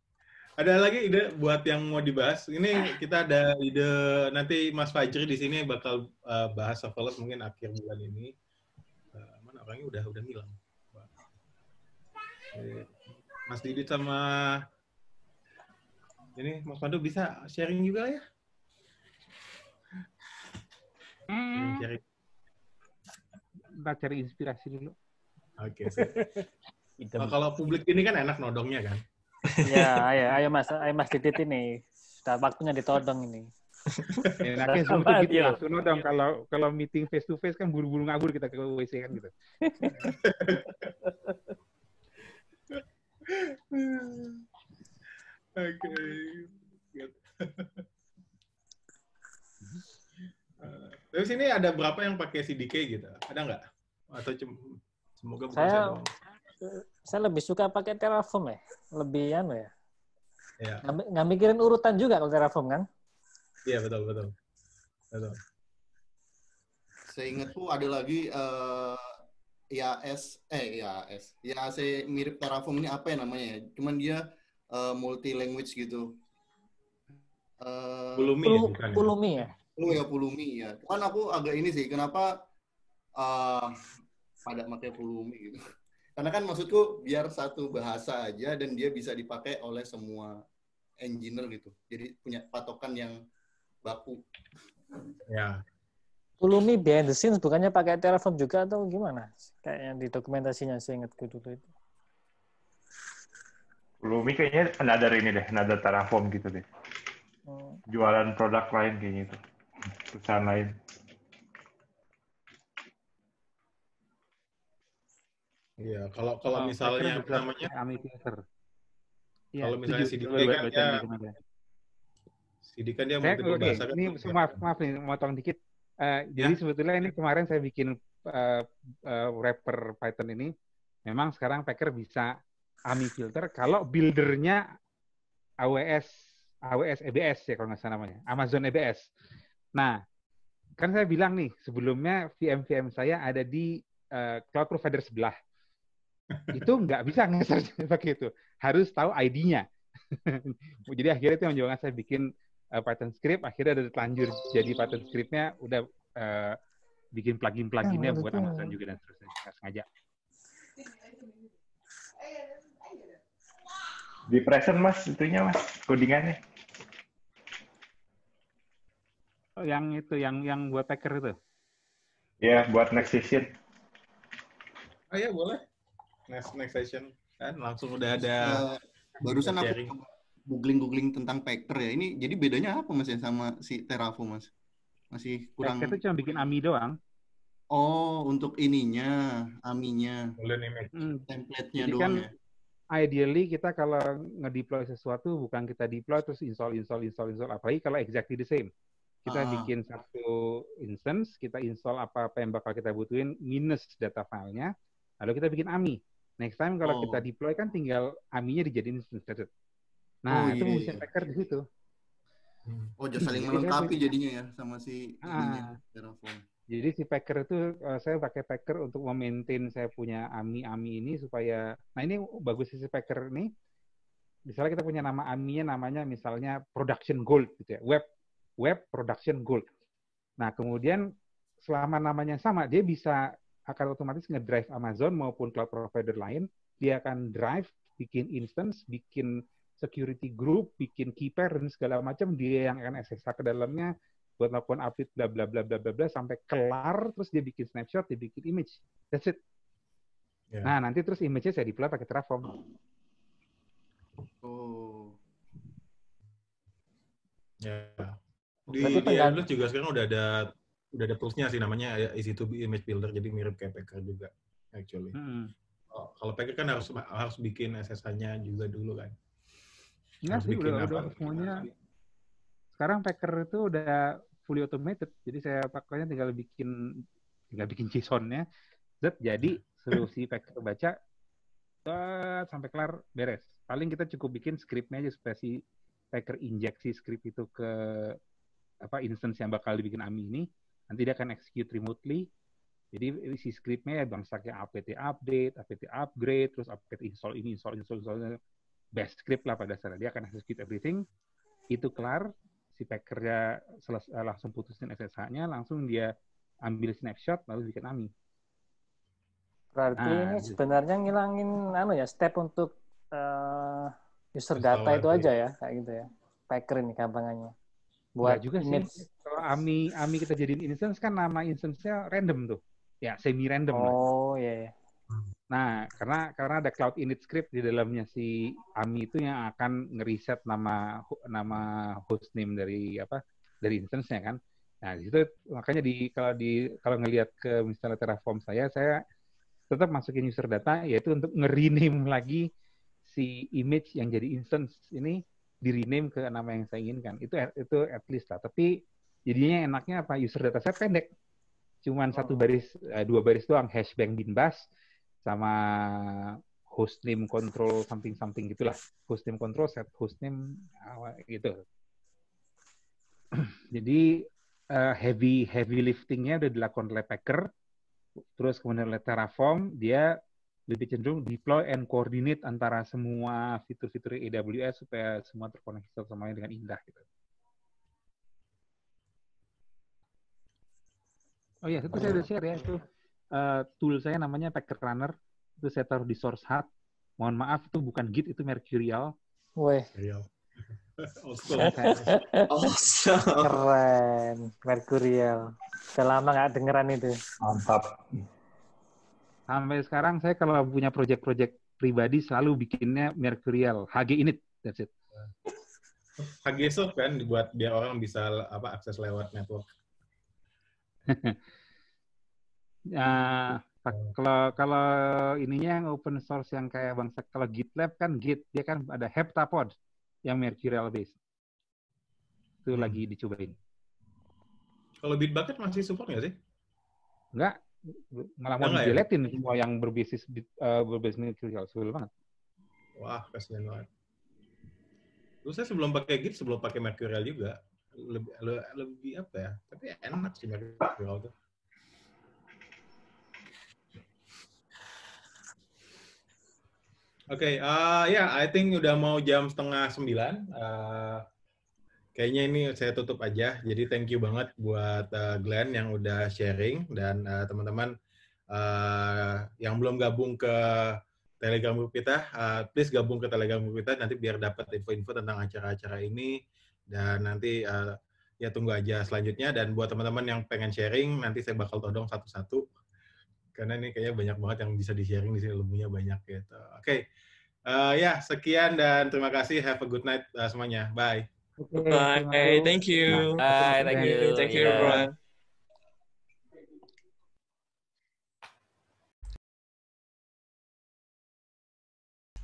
Ada lagi ide buat yang mau dibahas? Ini kita ada ide nanti Mas Fajri di sini bakal bahas serverless mungkin akhir bulan ini. Mana orangnya udah ngilang. Mas Didit sama ini Mas Pandu bisa sharing juga ya? Sharing. Kita cari inspirasi dulu. Oke. Nah, kalau publik ini kan enak nodongnya kan? Ya, ayo Mas Didit ini. Sudah waktunya ditodong ini. Enaknya Zoom itu gitu langsung nodong. Kalau meeting face to face kan buru-buru ngabur kita ke WC kan gitu. Oke. Terus sini ada berapa yang pakai CDK gitu? Ada nggak? Atau semoga bukan saya doang. Saya lebih suka pakai Terraform ya. Lebih ya. Ya. Nggak mikirin urutan juga kalau Terraform kan? Iya, betul. Seingatku ada lagi IAC mirip Terraform ini apa ya namanya ya? Cuman dia multi language gitu. Pulumi ya? Oh ya Pulumi ya. Cuman aku agak ini sih, kenapa pada pakai Pulumi gitu. Karena kan maksudku biar satu bahasa aja dan dia bisa dipakai oleh semua engineer gitu. Jadi punya patokan yang baku. Ya. Pulumi behind the scenes bukannya pakai Terraform juga atau gimana? Kayaknya di dokumentasinya saya ingatku dulu itu. Pulumi kayaknya another Terraform gitu deh. Jualan produk lain kayaknya itu. Perusahaan lain. Iya, kalau misalnya namanya filter. Kalau misalnya CDK kan dia multiple bahasa kan. Ini maaf nih, motong dikit. Jadi sebetulnya ini kemarin saya bikin wrapper Python ini. Memang sekarang Packer bisa AMI filter kalau buildernya AWS EBS ya kalau nggak salah namanya, Amazon EBS. Nah, kan saya bilang nih sebelumnya VM saya ada di cloud provider sebelah. Itu nggak bisa nge-search pakai itu. Harus tahu ID-nya. Jadi akhirnya itu yang menyebabkan saya bikin Python script. Akhirnya ada terlanjur jadi Python script-nya udah bikin plugin-pluginnya buat Amazon juga dan seterusnya. Sengaja. Di present Mas, itunya Mas, codingannya. Oh, yang itu, yang buat Packer itu? Ya, buat next session. Oh ya, boleh. Next session kan langsung udah ada. Barusan aku googling tentang Packer ya. Ini jadi bedanya apa Mas ya sama si Terraform Mas? Masih kurang. Packer itu cuma bikin AMI doang. Oh, untuk ininya, AMI-nya. Template-nya doang kan, ya. Ideally kita kalau ngedeploy sesuatu bukan kita deploy terus install. Apalagi kalau exactly the same. Kita bikin satu instance, kita install apa yang bakal kita butuhin minus data filenya, lalu kita bikin AMI. Next time kalau kita deploy kan tinggal AMI-nya dijadiin instance. Nah, itu fungsi Packer di situ. Oh, jadi saling melengkapi jadinya ya sama si Terraform. Jadi si Packer itu saya pakai Packer untuk memaintain saya punya AMI ini supaya, nah ini bagus si Packer ini. Misalnya kita punya nama AMI-nya namanya misalnya Production Gold gitu ya, Web Production Gold. Nah kemudian selama namanya sama, dia bisa akan otomatis ngedrive Amazon maupun cloud provider lain, dia akan drive bikin instance, bikin security group, bikin key pair dan segala macam, dia yang akan SSH ke dalamnya buat melakukan update bla bla bla bla bla bla sampai kelar, terus dia bikin snapshot, dia bikin image. That's it. Yeah. Nah, nanti terus image-nya saya deploy pakai Terraform. Oh. Ya. Di Berarti AWS juga sekarang udah ada toolsnya sih, namanya EC2 Image Builder, jadi mirip kayak Packer juga actually. Kalau Packer kan harus bikin SSH-nya juga dulu kan. Enggak sih, udah semuanya. Sekarang Packer itu udah fully automated, jadi saya pakainya tinggal bikin JSON-nya, jadi seluruh si Packer baca sampai kelar beres. Paling kita cukup bikin script-nya aja supaya si Packer injeksi script itu ke instance yang bakal dibikin AMI ini, nanti dia akan execute remotely. Jadi si script-nya ya bangsaknya apt update, apt upgrade, terus apt install ini, install best script lah pada dasarnya. Dia akan execute everything, itu kelar, si Packer-nya langsung putusin SSH-nya, langsung dia ambil snapshot, lalu bikin AMI. Berarti ini sebenarnya ngilangin step untuk user data itu aja ya, kayak gitu ya. Packer ini gampangannya. Buat juga image. Sih. Kalau AMI kita jadiin instance kan nama instance-nya random tuh. Ya, semi random lah. Oh, iya. Nah, karena ada cloud init script di dalamnya si AMI itu yang akan ngeriset nama hostname dari instance-nya kan. Nah, di situ makanya kalau ngelihat ke misalnya Terraform saya tetap masukin user data yaitu untuk nge-rename lagi si image yang jadi instance ini di-rename ke nama yang saya inginkan. Itu at least lah. Tapi jadinya enaknya apa? User data saya pendek. Cuman 2 baris doang, hashbang bin bash sama hostname control something gitulah. Hostname control set hostname gitu. Jadi heavy liftingnya udah dilakukan oleh Packer. Terus kemudian oleh Terraform, dia lebih cenderung deploy and coordinate antara semua fitur-fitur AWS supaya semua terkoneksi semuanya dengan indah gitu. Oh iya, itu saya udah share ya, itu tool saya namanya Packer Runner, itu saya taruh di source hub. Mohon maaf, itu bukan Git, itu Mercurial. Wih. Keren, Mercurial. Udah lama nggak dengeran itu. Mantap. Sampai sekarang saya kalau punya project-project pribadi selalu bikinnya Mercurial, HG init, that's it. HG Soft kan dibuat biar orang bisa akses lewat network. Kalau ininya yang open source yang kayak bangsa, kalau GitLab kan Git, dia kan ada Heptapod yang Mercurial based. Itu lagi dicobain. Kalau Bitbucket masih support nggak sih? Enggak. Malah mau dijeletin semua yang berbasis Mercurial. Sebel banget. Wah, kasihan banget. Terus saya sebelum pakai Git, sebelum pakai Mercurial juga. Lebih apa ya? Tapi enak sih Mercurial tuh. Oke, I think udah mau jam 8:30. Kayaknya ini saya tutup aja. Jadi thank you banget buat Glenn yang udah sharing, dan teman-teman yang belum gabung ke Telegram group kita, please gabung ke Telegram group kita nanti biar dapat info-info tentang acara-acara ini, dan nanti ya tunggu aja selanjutnya. Dan buat teman-teman yang pengen sharing, nanti saya bakal todong satu-satu karena ini kayaknya banyak banget yang bisa di-sharing di sini, ilmunya banyak gitu. Oke. Sekian dan terima kasih. Have a good night semuanya. Bye. Bye. Thank you. Bye. Thank you. Thank you everyone.